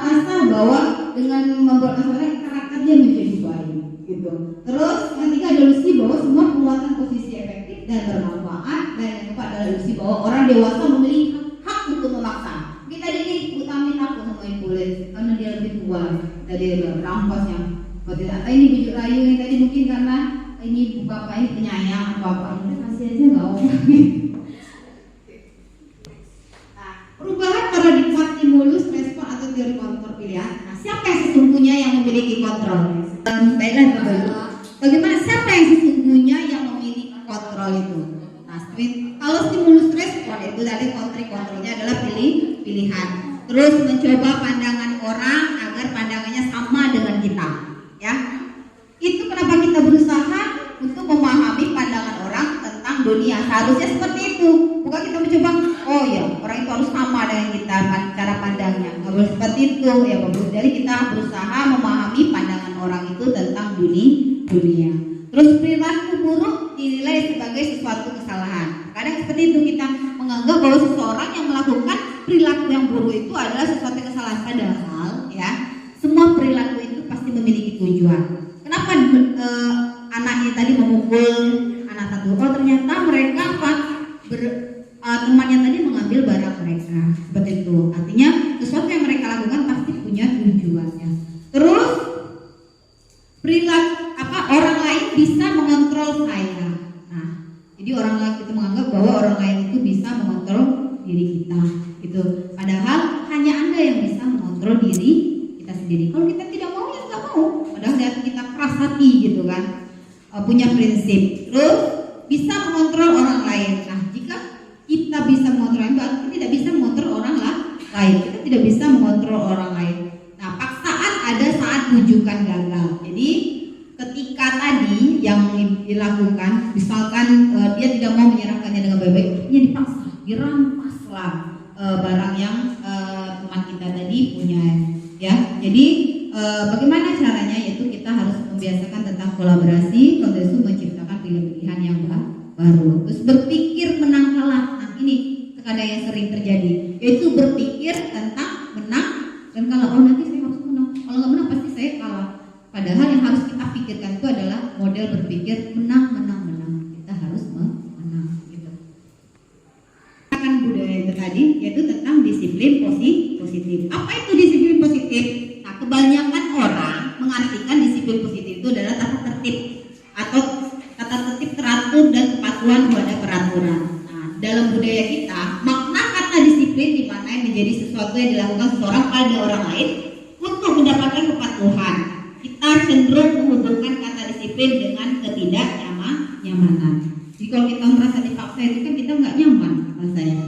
merasa bahwa dengan membuat karakter dia menjadi baik gitu. Terus ketika ada ilusi bahwa semua penguatan posisi efektif dan bermanfaat, dan yang keempat adalah ilusi bahwa orang dewasa memiliki hak untuk memaksa. Kita ini utama takut sama Ibu Lensi karena dia lebih tua, tadi rampas yang atau ini bujuk rayu yang tadi mungkin karena ini bapak ini penyayang atau apa, kasih aja nggak apa. Nah, perubahan paradigma ya. Nah, siapa yang sesungguhnya yang memiliki kontrol? Baiklah Bapak Ibu. Bagaimana siapa yang sesungguhnya yang memiliki kontrol itu? Nah, kalau stimulus respon itu tadi kontrolnya adalah pilihan. Terus mencoba pandangan orang agar pandangannya sama dengan kita, ya. Itu kenapa kita berusaha untuk memahami pandangan orang tentang dunia. Harusnya seperti itu. Bukan kita mencoba, oh ya orang itu harus sama dengan kita cara pandangnya. Nggak boleh seperti itu ya Bapak. Jadi kita berusaha memahami pandangan orang itu tentang dunia. Terus perilaku buruk dinilai sebagai sesuatu kesalahan. Kadang seperti itu, kita menganggap bahwa seseorang yang melakukan perilaku yang buruk itu adalah sesuatu kesalahan. Padahal ya semua perilaku itu pasti memiliki tujuan. Kenapa anaknya tadi memukul anak satu? Oh ternyata mereka temannya tadi mengambil barang mereka, seperti itu. Artinya sesuatu yang mereka lakukan pasti punya tujuannya. Terus perilaku orang lain bisa mengontrol saya. Nah, jadi orang lain itu menganggap bahwa orang lain itu bisa mengontrol diri kita. Itu padahal hanya Anda yang bisa mengontrol diri kita sendiri. Kalau kita tidak mau ya nggak mau. Padahal kita keras hati gitu kan, punya prinsip. Terus bisa mengontrol orang lain. Nah, jika kita bisa mengontrol orang lain, kita tidak bisa mengontrol orang lain. Kita tidak bisa mengontrol orang lain. Nah, paksaan ada saat rujukan gagal. Jadi ketika tadi yang dilakukan, misalkan dia tidak mau menyerahkannya dengan baik-baik, dia dipaksa, dirampaslah barang yang teman kita tadi punya, ya. Jadi bagaimana caranya? Yaitu kita harus membiasakan tentang kolaborasi, konsensus, menciptakan pilihan-pilihan yang baru. Terus berpikir menang kalah. Nah ini terkadang yang sering terjadi, yaitu berpikir tentang menang dan kalah. Oh nanti saya harus menang, kalau nggak menang pasti saya kalah. Padahal yang harus kita pikirkan itu adalah model berpikir menang. Kita harus menang. Gitu. Akan budaya itu tadi, yaitu tentang disiplin positif. Apa itu disiplin positif? Nah, kebanyakan orang mengartikan disiplin positif itu adalah tata tertib atau tata tertib teratur dan kepatuhan pada peraturan. Nah, dalam budaya kita, makna kata disiplin di mana menjadi sesuatu yang dilakukan seseorang pada orang lain untuk mendapatkan kepatuhan. Kita cenderung menghubungkan kata disiplin dengan ketidaknyamanan. Jadi kalau kita merasa dipaksa itu kan kita nggak nyaman rasanya.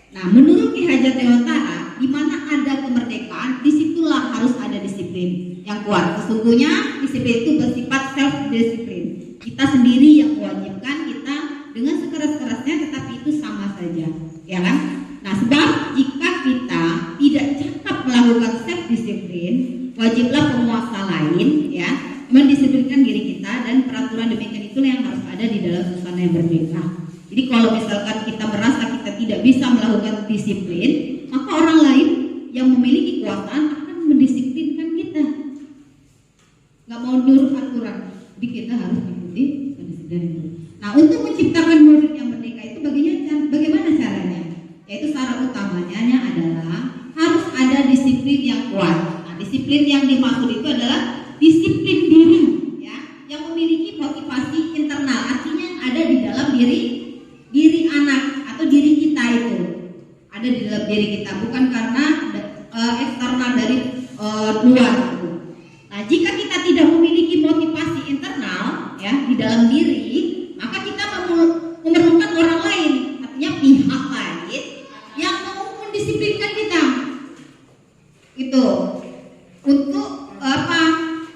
Nah, menurut Ki Hajar Dewantara, di mana ada kemerdekaan, disitulah harus ada disiplin yang kuat. Sesungguhnya disiplin itu bersifat self disiplin. Kita sendiri yang mewajibkan kita dengan sekeras-kerasnya, tetapi itu sama saja, ya kan? Nah, sebab jika kita tidak cakap melakukan self disiplin, wajiblah penguasa lain ya mendisiplinkan diri kita, dan peraturan demikian itulah yang harus ada di dalam suasana yang berbeda. Jadi kalau misalkan kita merasa kita tidak bisa melakukan disiplin, maka orang lain yang memiliki kekuasaan akan mendisiplinkan kita. Nggak mau nurut aturan, jadi kita harus ikuti kedisiplinan itu. Nah, untuk menciptakan murid yang merdeka itu bagaimana caranya? Yaitu syarat utamanya adalah harus ada disiplin yang kuat. Disiplin yang dimaksud itu adalah disiplin diri, ya, yang memiliki motivasi internal, artinya yang ada di dalam diri anak atau diri kita itu ada di dalam diri kita, bukan karena eksternal dari luar. Nah, jika kita tidak memiliki motivasi internal, ya, di dalam diri, maka kita memerlukan orang lain, artinya pihak lain yang mau mendisiplinkan kita. Itu. Untuk apa?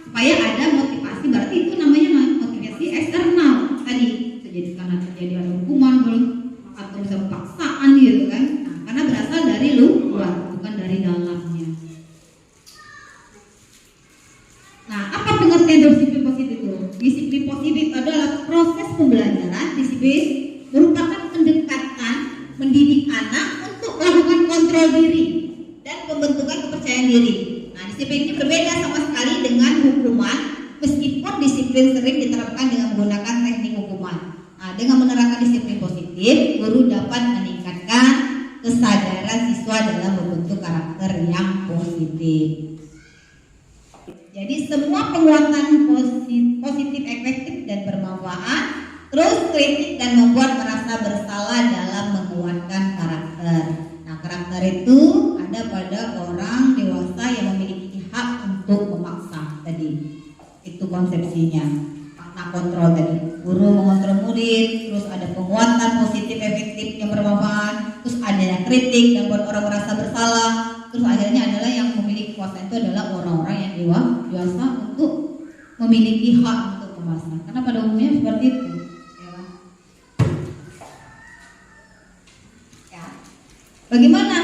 Supaya ada motivasi, berarti itu namanya motivasi eksternal tadi. Jadi karena terjadi ada hukuman atau bisa paksaan gitu kan. Nah, karena berasal dari luar, bukan dari dalamnya. Nah, apa pengertian disiplin positif itu? Disiplin positif adalah proses pembelajaran. Disiplin merupakan pendekatan mendidik anak untuk melakukan kontrol diri dan pembentukan kepercayaan diri. Nah, disiplin ini berbeda sama sekali dengan hukuman, meskipun disiplin sering diterapkan dengan menggunakan teknik hukuman. Nah, dengan menerapkan disiplin positif, guru dapat meningkatkan kesadaran siswa dalam membentuk karakter yang positif. Jadi semua penguatan positif efektif dan bermanfaat, terus kritik dan membuat merasa bersalah dalam menguatkan karakter. Nah, karakter Partner itu ada pada orang dewasa yang memiliki hak untuk memaksa tadi. Itu konsepsinya. Makna kontrol tadi. Guru mengontrol murid, terus ada penguatan positif efektif yang bermanfaat, terus ada yang kritik dan buat orang merasa bersalah. Terus akhirnya adalah yang memiliki kuasa itu adalah orang-orang yang dewasa untuk memiliki hak untuk memaksa. Karena pada umumnya seperti itu. Ya. Bagaimana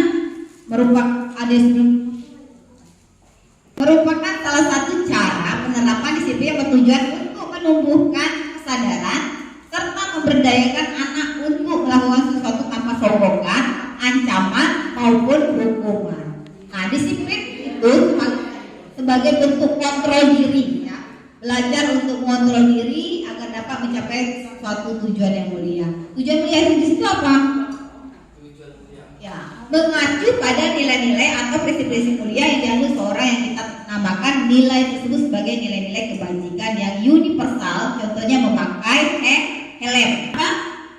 merupakan salah satu cara penerapan disiplin yang bertujuan untuk menumbuhkan kesadaran serta memberdayakan anak untuk melakukan sesuatu tanpa sokongan, ancaman maupun hukuman. Nah, disiplin itu sebagai bentuk kontrol diri, ya. Belajar untuk mengontrol diri agar dapat mencapai suatu tujuan yang mulia. Tujuan mulia itu di situ apa? Mengacu pada nilai-nilai atau prinsip-prinsip mulia yang dianggap seorang yang kita namakan nilai tersebut sebagai nilai-nilai kebajikan yang universal. Contohnya memakai helm.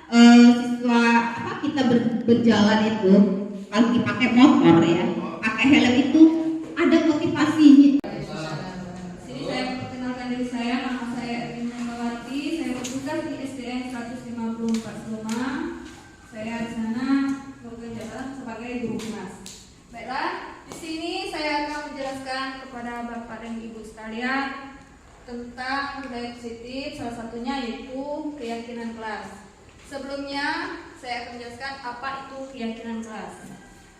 Siswa kita berjalan itu kalau dipakai motor ya, pakai helm itu ada motivasinya. Sini saya perkenalkan diri saya, nama saya Erina Megawati. Saya bertugas di SDN 154 Sleman. Saya di sana berkegiatan sebagai guru kelas. Baiklah, di sini saya akan menjelaskan kepada Bapak dan Ibu sekalian tentang budaya positif, salah satunya yaitu keyakinan kelas. Sebelumnya saya akan menjelaskan apa itu keyakinan kelas.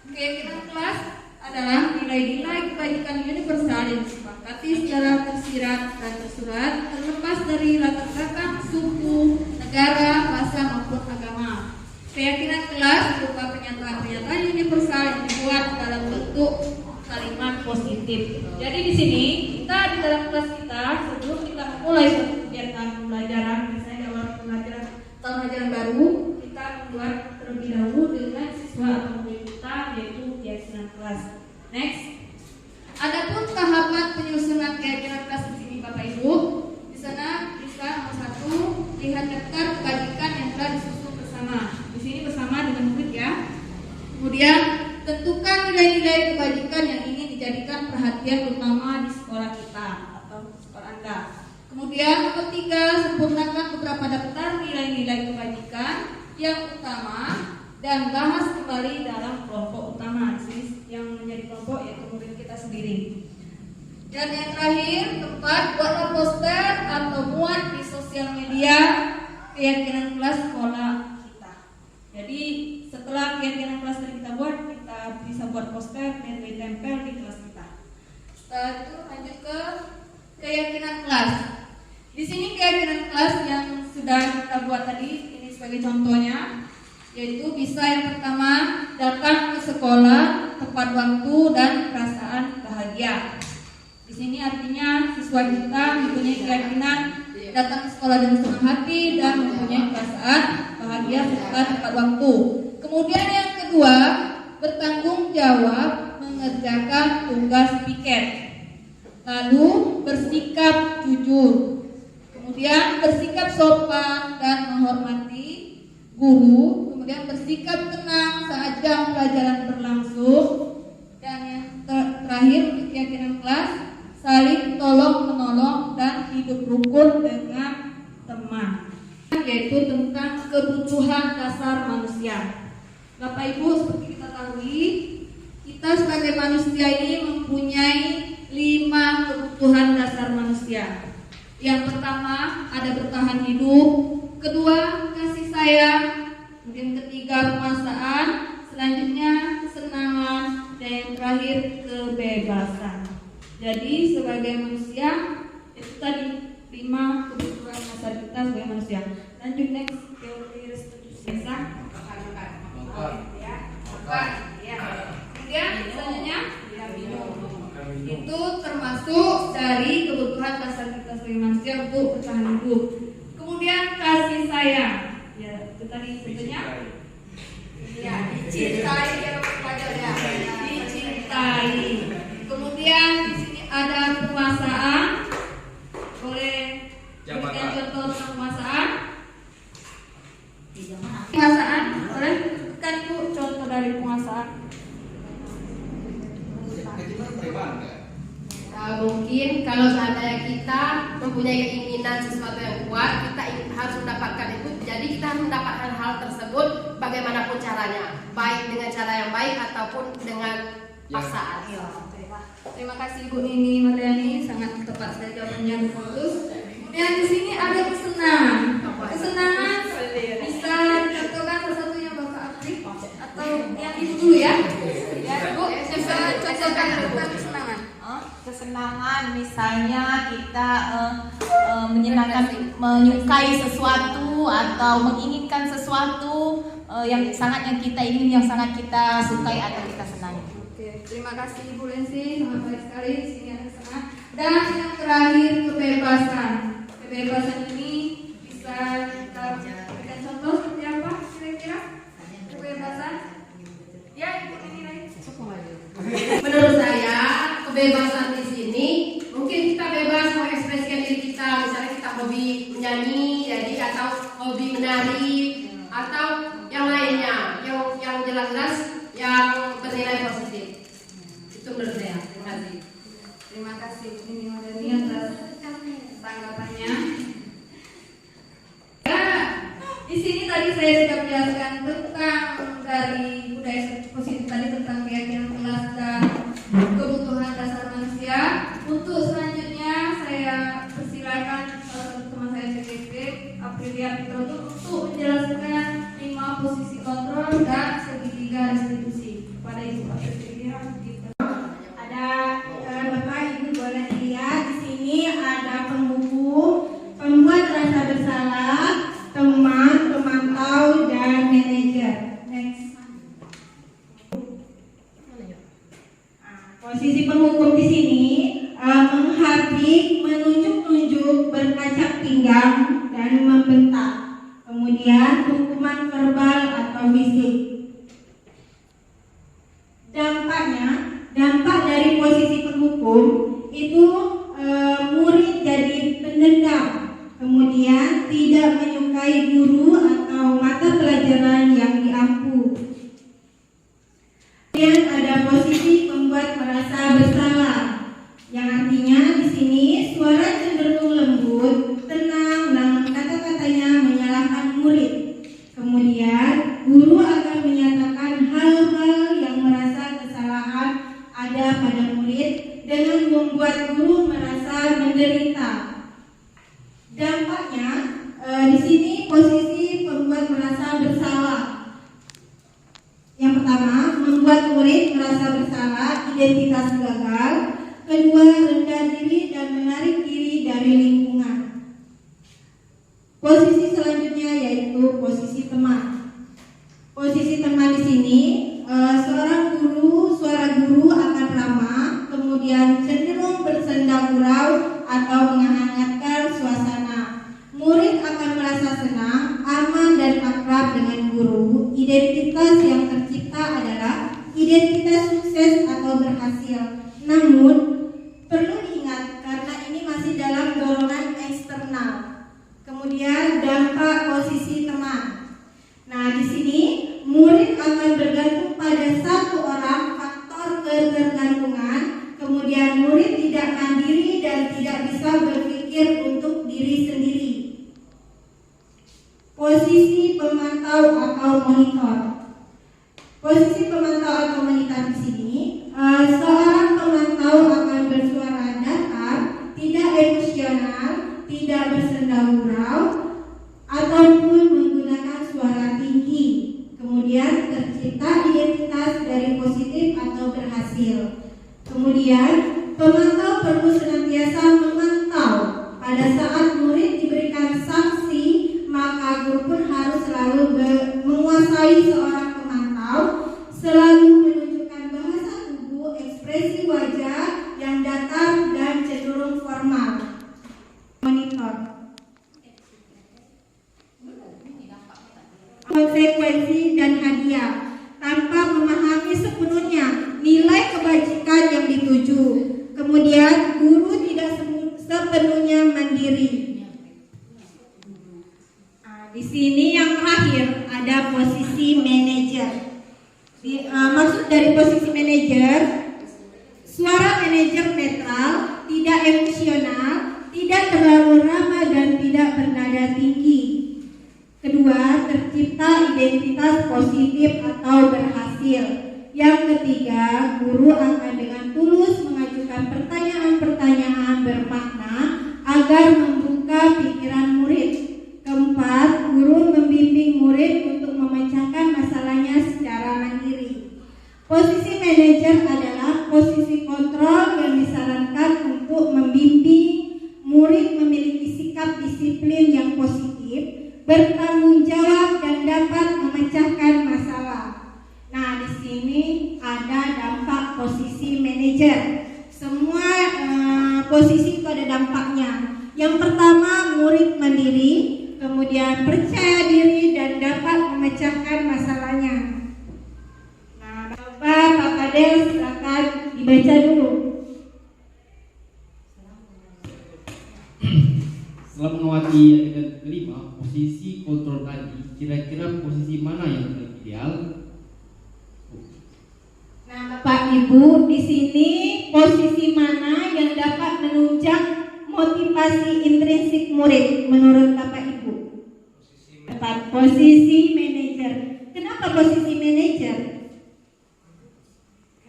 Keyakinan kelas adalah nilai-nilai kebajikan universal yang disepakati secara tersirat dan tersurat, terlepas dari latar belakang suku, negara, bahasa maupun agama. Keyakinan kelas berupa pernyataan-pernyataan universal yang dibuat dalam bentuk kalimat positif. Jadi di sini kita di dalam kelas kita sebelum kita memulai suatu kegiatan pembelajaran, misalnya awal pembelajaran tahun ajaran baru, kita membuat terlebih dahulu dengan siswa atau murid kita yaitu keyakinan kelas. Next. Adapun tahapan penyusunan keyakinan kelas di sini Bapak Ibu, di sana bisa nomor 1 lihat daftar kebajikan yang telah disusun bersama. Di sini bersama dengan murid ya. Kemudian tentukan nilai-nilai kebajikan yang ingin dijadikan perhatian utama di sekolah kita atau sekolah Anda. Kemudian nomor 3, sempurnakan beberapa daftar nilai-nilai kebajikan yang utama dan bahas kembali dalam kelompok utama. Di sini yang menjadi kelompok yaitu murid kita sendiri. Dan yang terakhir, 4, buatlah poster atau muat di sosial media keyakinan kelas sekolah kita. Jadi setelah keyakinan kelas yang kita buat, kita bisa buat poster dan ditempel di kelas kita. Setelah itu lanjut ke keyakinan kelas. Di sini keyakinan kelas yang sudah kita buat tadi, ini sebagai contohnya, yaitu bisa yang pertama datang ke sekolah tepat waktu dan perasaan bahagia. Di sini artinya siswa kita mempunyai keyakinan datang ke sekolah dengan senang hati dan mempunyai perasaan bahagia serta tepat waktu. Kemudian yang kedua, bertanggung jawab mengerjakan tugas piket. Lalu bersikap jujur. Kemudian bersikap sopan dan menghormati guru. Kemudian bersikap tenang saat jam pelajaran berlangsung. Dan yang terakhir untuk keyakinan kelas, saling tolong-menolong dan hidup rukun dengan teman, yaitu tentang kebutuhan dasar manusia. Bapak Ibu, seperti kita tahu, kita sebagai manusia ini mempunyai 5 kebutuhan dasar manusia. Yang pertama ada bertahan hidup, kedua kasih sayang, kemudian ketiga penguasaan, selanjutnya kesenangan, dan yang terakhir kebebasan. Jadi sebagai manusia itu tadi 5 kebutuhan dasar kita sebagai manusia. Lanjut next, teori restitusi. Kemudian selanjutnya minum. Itu termasuk dari kebutuhan dasar kita sebagai manusia untuk bertahan hidup. Kemudian kasih sayang. Ya, itu tadi sebetulnya. Ya, dicintai ya pelajar ya. Dicintai. Kemudian di sini ada penguasaan. Boleh berikan contoh tentang penguasaan? Penguasaan, boleh kan Ibu contoh dari penguasaan? mungkin kalau seandainya kita mempunyai keinginan sesuatu yang kuat, kita harus mendapatkan itu. Jadi kita harus mendapatkan hal tersebut bagaimanapun caranya, baik dengan cara yang baik ataupun dengan paksaan. Terima kasih Ibu Nini Mariani, sangat tepat sekali jawabannya bagus. Kemudian di sini ada kesenangan. Kesenangan bisa dicontohkan salah satunya Bapak Apri atau yang Ibu dulu ya? Ya Ibu, bisa contohkan tentang kesenangan. Kesenangan misalnya kita menyukai sesuatu atau menginginkan sesuatu yang kita ingin, yang sangat kita sukai atau kita senangi. Oke, terima kasih Ibu Lensi, sangat baik sekali. Di sini ada kesenangan. Dan yang terakhir kebebasan. Kebebasan ini bisa kita berikan contoh seperti apa kira-kira? Kebebasan? Ya Ibu Nini lagi. Menurut saya kebebasan di sini mungkin kita bebas mengekspresikan diri kita, misalnya kita hobi menyanyi, jadi atau hobi menari atau yang lainnya, yang jelas-jelas yang bernilai positif. Itu menurut saya. Terima kasih. Terima kasih Bu Nini Mariani atas tanggapannya. Ya, di sini tadi saya sudah menjelaskan tentang dari budaya positif tadi tentang keyakinan kelas dan kebutuhan dasar manusia. Untuk selanjutnya saya persilakan salah satu teman saya CGP Aprilia Pitroto untuk menjelaskan 5 posisi kontrol dan segitiga restitusi. Kepada Ibu Aprilia Pitroto. Ada Bapak Ibu boleh dilihat di sini ada penghukum, pembuat rasa bersalah, teman, pemantau dan manajer. Next. Posisi penghukum di sini menghardik, menunjuk-nunjuk, berkacak pinggang dan membentak. Kemudian hukuman verbal atau fisik. Dampak dari posisi penghukum itu murid jadi pendendam, kemudian tidak menyukai guru atau mata pelajaran yang diampu. Kemudian ada posisi membuat merasa bersalah, yang artinya di sini suara cenderung lembut, tenang, namun kata-katanya menyalahkan murid. Kemudian guru akan menyatakan hal-hal yang merasa kesalahan ada pada murid dengan membuat guru merasa menderita. Dampaknya di sini posisi pembuat merasa bersalah. Yang pertama, membuat murid merasa bersalah, identitas gagal. Kedua, rendah diri dan menarik diri dari lingkungan. Posisi selanjutnya yaitu posisi teman. Posisi teman di sini, suara guru akan ramah, kemudian cenderung bersenda gurau atau menghangatkan suasana. Murid akan merasa senang, aman dan akrab dengan guru. Identitas yang tercipta adalah identitas sukses atau berhasil. Namun perlu diingat karena ini masih dalam dorongan eksternal. Kemudian dampak posisi teman. Nah, di sini murid akan bergantung pada satu orang, faktor ketergantungan. Kemudian murid tidak mandiri dan tidak bisa berpikir untuk diri sendiri. Posisi pemantau atau monitor. Posisi pemantau atau monitor di sini, seorang pemantau akan bersuara datar, tidak emosional, tidak bersenda gurau, ataupun menggunakan suara tinggi. Kemudian tercipta identitas dari positif atau berhasil. Kemudian pemantau perlu senantiasa memantau. Pada saat murid diberikan sanksi, maka guru pun harus selalu menguasai seorang pemantau, selalu menunjukkan bahasa tubuh, ekspresi wajah yang datar dan cenderung formal. Monitor. Konsekuensi dan hadiah tanpa memahami sepenuhnya nilai kebajikan yang dituju. Kemudian guru tidak sepenuhnya mandiri. Di sini yang terakhir ada posisi manajer. Maksud dari posisi manajer, suara manajer netral, guru akan dengan tulus mengajukan pertanyaan-pertanyaan bermakna agar membuka pikiran murid. Keempat, guru membimbing murid untuk memecahkan masalahnya secara mandiri. Posisi manajer adalah posisi kontrol yang disarankan untuk membimbing murid memiliki sikap disiplin yang positif, bertanggung jawab dan dapat memecahkan masalah. Nah, di sini ada dampak posisi manajer. Semua posisi itu ada dampaknya. Yang pertama, murid mandiri, kemudian percaya diri dan dapat memecahkan masalahnya. Nah, Pak Fadel silakan dibaca dulu. Setelah mengamati adegan kelima, posisi kontrol tadi, kira-kira posisi mana yang lebih ideal? Nah, Bapak Ibu, di sini posisi mana yang dapat menunjang motivasi intrinsik murid menurut Bapak Ibu? Posisi manajer. Kenapa posisi manajer?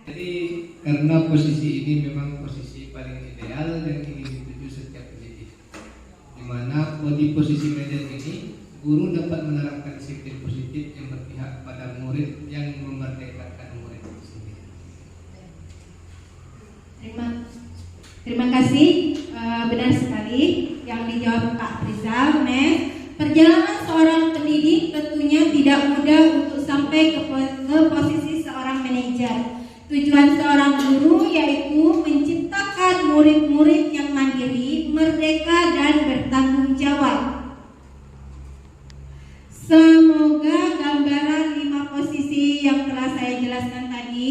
Jadi karena posisi ini memang posisi paling ideal yang ingin dituju setiap pendidik, di mana di posisi manajer ini guru dapat menerapkan disiplin positif yang berpihak pada murid yang memerdekakan murid itu sendiri. Terima kasih, benar sekali yang dijawab Pak Rizal. Perjalanan seorang pendidik tentunya tidak mudah untuk sampai ke posisi seorang manajer. Tujuan seorang guru yaitu menciptakan murid-murid yang mandiri, merdeka dan bertanggung jawab. Semoga gambaran 5 posisi yang telah saya jelaskan tadi,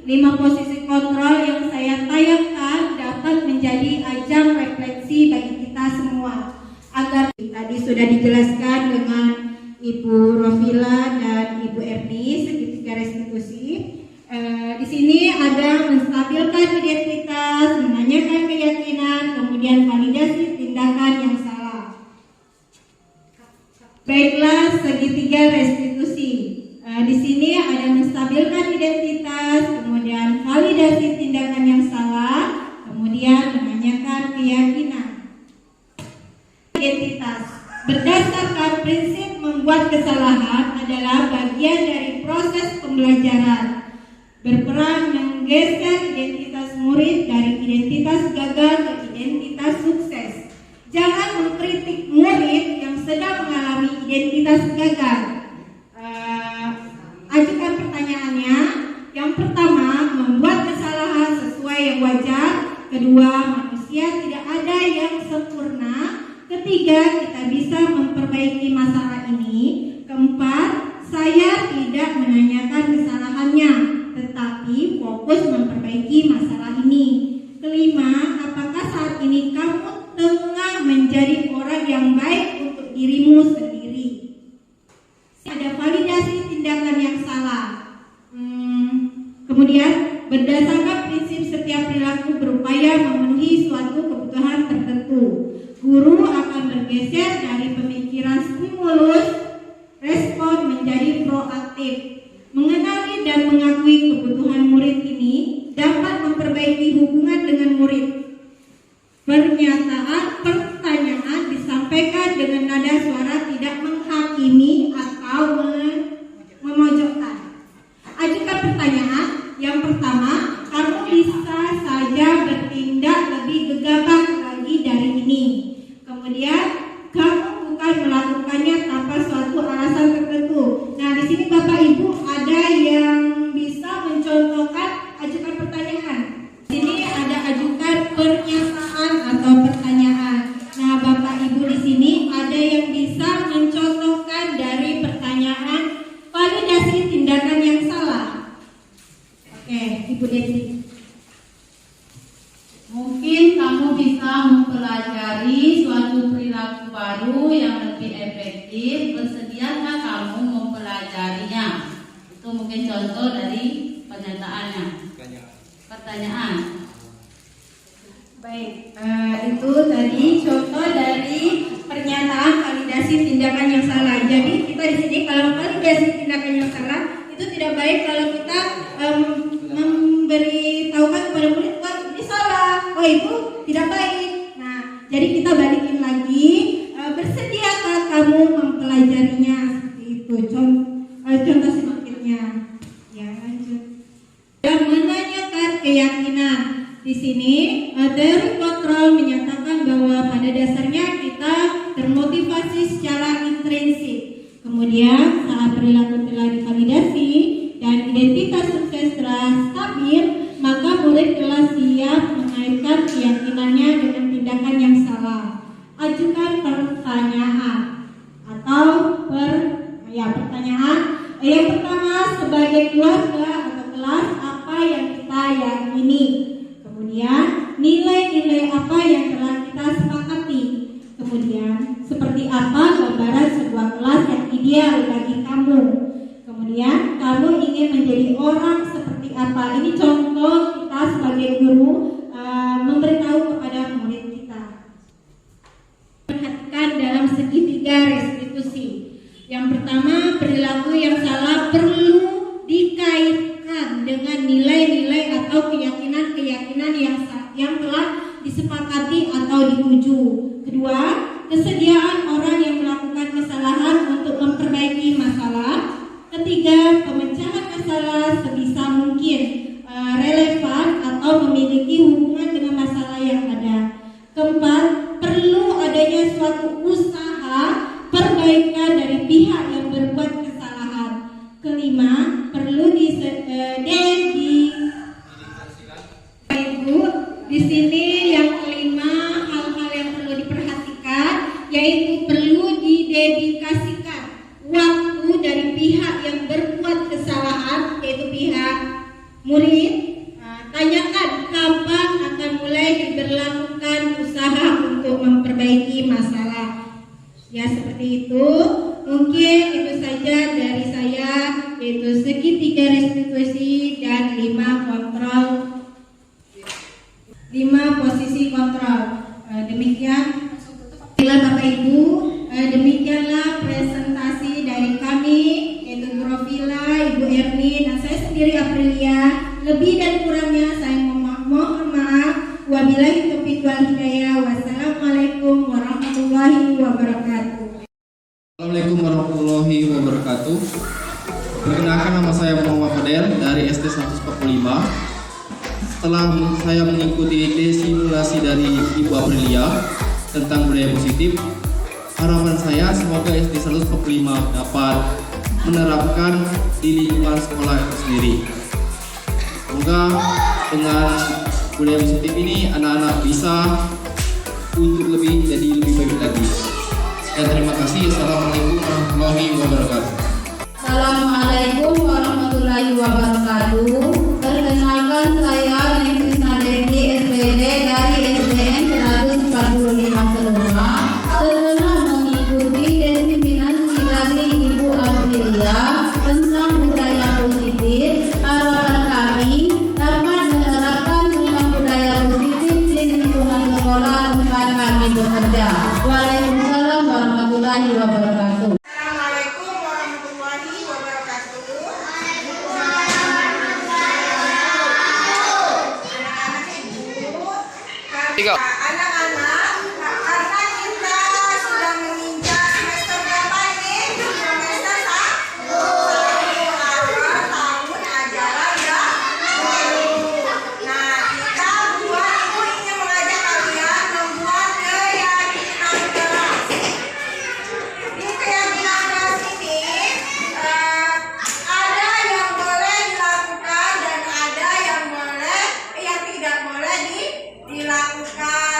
5 posisi kontrol yang saya tayangkan dapat menjadi ajang refleksi bagi kita semua. Agar tadi sudah dijelaskan dengan Ibu Rofila dan Ibu Erni segitiga restitusi. Di sini ada menstabilkan identitas, menanyakan keyakinan, kemudian validasi tindakan yang salah. Baiklah, segitiga restitusi. Di sini ada menstabilkan identitas, kemudian validasi tindakan yang salah, kemudian menanyakan keyakinan. Identitas berdasarkan prinsip membuat kesalahan adalah bagian dari proses pembelajaran, berperan menggeser identitas murid dari identitas gagal ke identitas sukses. Jangan mengkritik murid yang sedang mengalami identitas gagal. Ajukan pertanyaannya. Yang pertama, membuat kesalahan sesuai yang wajar. Kedua, manusia tidak ada yang sempurna. Ketiga, kita bisa memperbaiki masalah ini. Keempat, saya tidak menanyakan kesalahannya, tetapi fokus memperbaiki masalah ini. Kelima, apakah saat ini kamu tengah menjadi orang yang baik untuk dirimu sendiri? Ada validasi tindakan yang salah. Kemudian, berdasarkan prinsip setiap perilaku berupaya memenuhi suatu kebutuhan tertentu. Guru akan bergeser dari pemikiran stimulus respon menjadi proaktif. Mengenali dan mengakui kebutuhan murid ini dapat memperbaiki hubungan dengan murid. Pertanyaan disampaikan dengan nada suara tidak menghakimi atau memojokkan. Ajukan pertanyaan. Yang pertama, kamu bisa saja bertindak lebih gegabah lagi dari ini. Kemudian, kamu bukan melakukannya tanpa suatu alasan tertentu. Nah, di sini Bapak Ibu ada yang bisa mencontohkan ajukan pertanyaan. Di sini ada ajukan pernyataan atau pertanyaan. Nah, Bapak Ibu di sini ada yang bisa mencontohkan dari pertanyaan validasi tindakan yang salah. Oke, Ibu Desi. Mungkin kamu bisa mempelajari suatu perilaku baru yang lebih efektif. Bersediakah kamu mempelajarinya? Itu mungkin contoh dari pernyataannya. Pertanyaan. Baik, itu tadi contoh dari pernyataan validasi tindakan yang salah. Jadi kita di sini kalau validasi tindakan yang salah itu tidak baik kalau kita memberi oh itu tidak baik. Nah, jadi kita balikin lagi, bersediakah kamu mempelajarinya, seperti itu. Contoh sedikitnya. Ya, lanjut. Dan menanyakan keyakinan. Di sini teori kontrol menyatakan bahwa pada dasarnya kita termotivasi secara intrinsik. Kemudian saat perilaku telah divalidasi dan identitas sukses telah stabil, maka murid telah siap mengaitkan keyakinannya dengan tindakan yang salah. Ajukan pertanyaan atau pertanyaan. Yang pertama, sebagai keluarga atau kelas apa yang kita yakini? Kemudian nilai-nilai apa yang telah kita sepakati? Kemudian seperti apa gambaran sebuah kelas yang ideal bagi kamu? Kemudian kamu ingin menjadi orang seperti apa? Ini contoh kita sebagai guru memberitahu kepada murid kita. Perhatikan dalam segitiga restitusi. Yang pertama, perilaku yang salah perlu dikaitkan dengan nilai-nilai atau keyakinan-keyakinan yang telah disepakati atau dituju. Kedua, kesediaan orang yang melakukan kesalahan untuk memperbaiki masalah. Ketiga, pemecahan masalah sebisa mungkin relevan atau memiliki hubungan dengan masalah yang ada. Keempat, perlu adanya suatu usaha perbaikan dari pihak yang berbuat kesalahan. Kelima, perlu di sini yang kelima, hal-hal yang perlu diperhatikan yaitu perlu didedikasikan waktu dari pihak yang berbuat kesalahan, yaitu pihak murid. Tanyakan kapan akan mulai diberlakukan usaha untuk memperbaiki masalah. Ya, seperti itu. Mungkin itu saja dari saya, yaitu segitiga restitusi dan 5 posisi kontrol. Demikian, Bapak Ibu, demikianlah presentasi dari kami, yaitu Bu Rofila, Ibu Erni, dan saya sendiri Aprilia. Lebih dan kurangnya saya mohon maaf. Wabillahi taufiq wal hidayah. Wassalamualaikum warahmatullahi wabarakatuh. Assalamualaikum warahmatullahi wabarakatuh. Perkenalkan, nama saya Muhammad Fadel dari SD 145. Setelah saya mengikuti tes simulasi dari Ibu Aprilia tentang budaya positif, harapan saya semoga SD 145 dapat menerapkan di lingkungan sekolah itu sendiri. Semoga dengan budaya positif ini anak-anak bisa untuk lebih baik lagi. Dan terima kasih. Assalamualaikum warahmatullahi wabarakatuh. Assalamualaikum warahmatullahi wabarakatuh. Perkenalkan, saya Nefisa Devi SPD dari SDN 145 Seluma. Setelah mengikuti diseminasi dari Ibu Aprilia tentang budaya positif, harapan kami dapat menerapkan tentang budaya positif di lingkungan sekolah tempat kami bekerja. Waalaikumsalam warahmatullahi wabarakatuh. Assalamualaikum warahmatullahi wabarakatuh. Anak-anak ibu, anak-anak, karena kita sudah menginjak semester berapa ini? Semester 1 awal tahun ajaran yang baru. Nah, kita ibu ingin mengajak kalian membuat keyakinan kelas. Di keyakinan kelas ini ada yang boleh dilakukan dan ada yang tidak boleh dilakukan.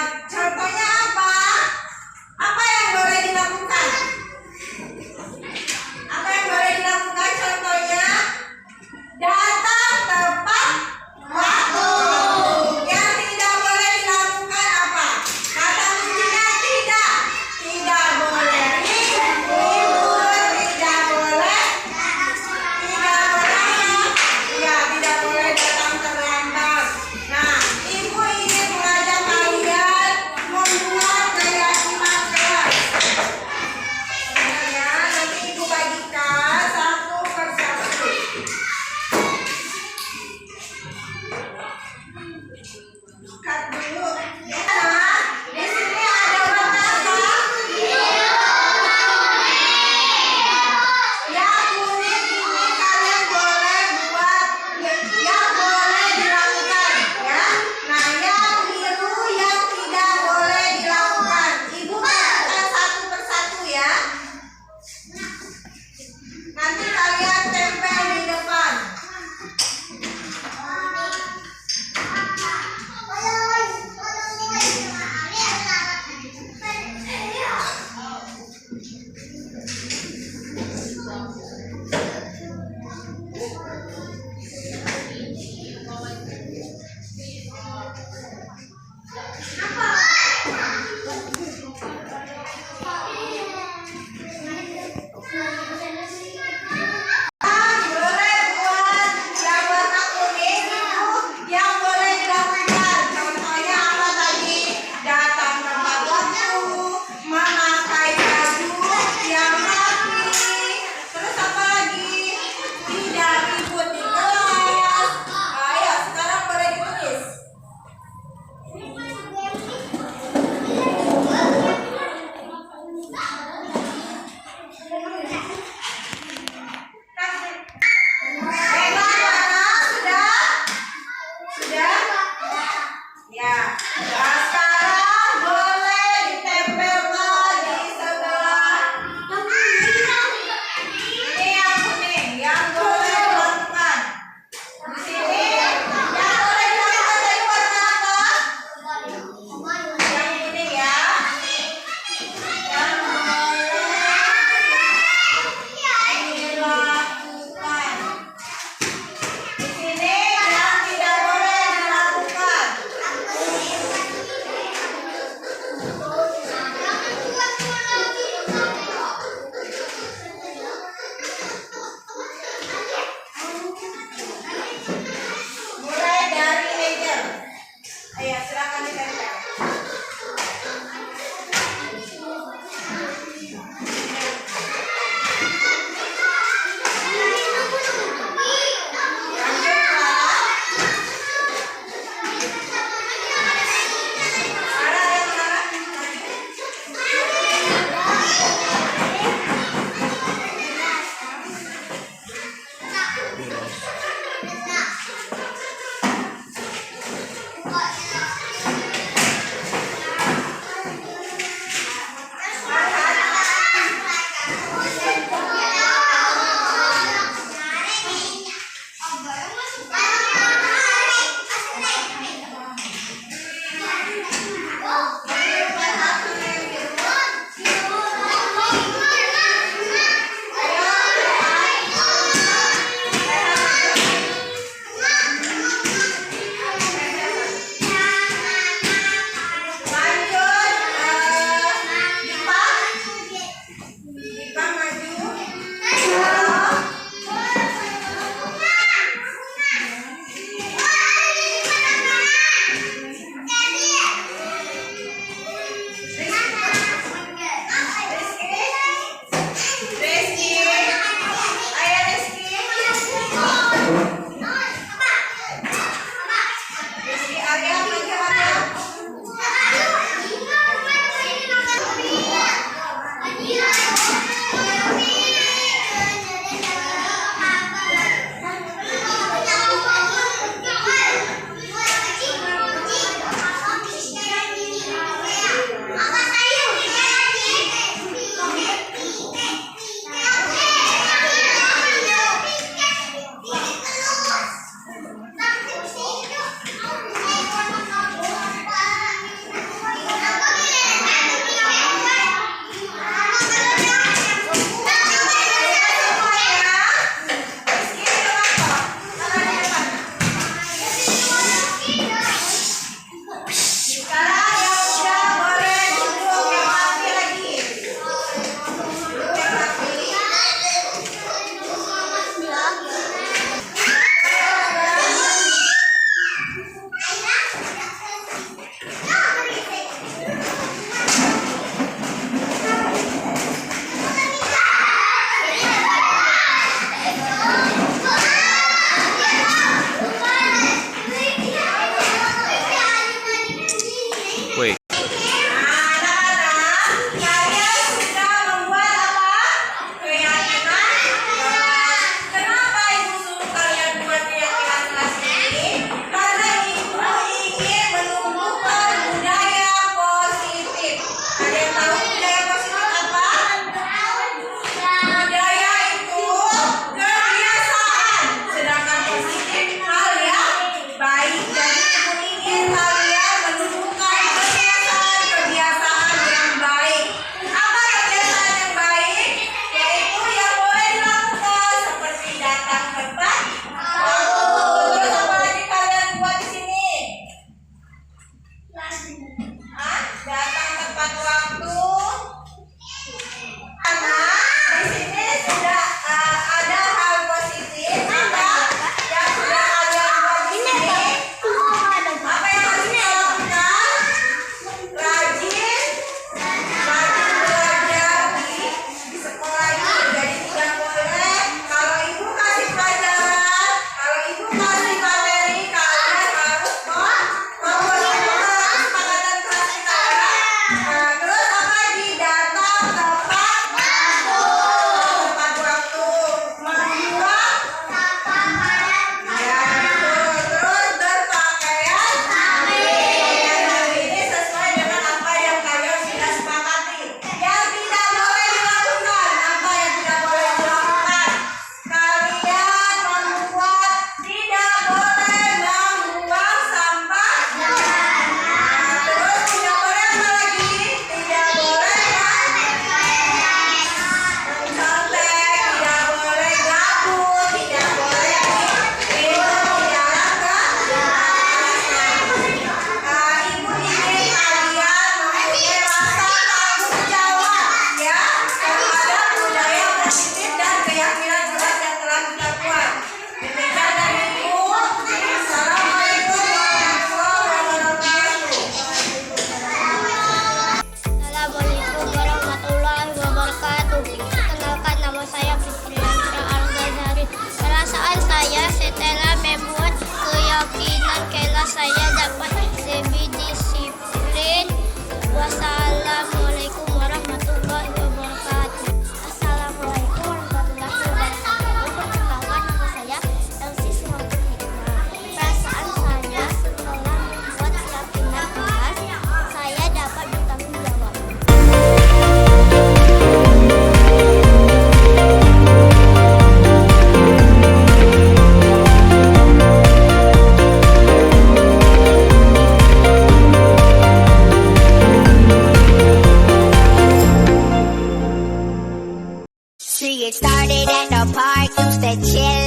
kecil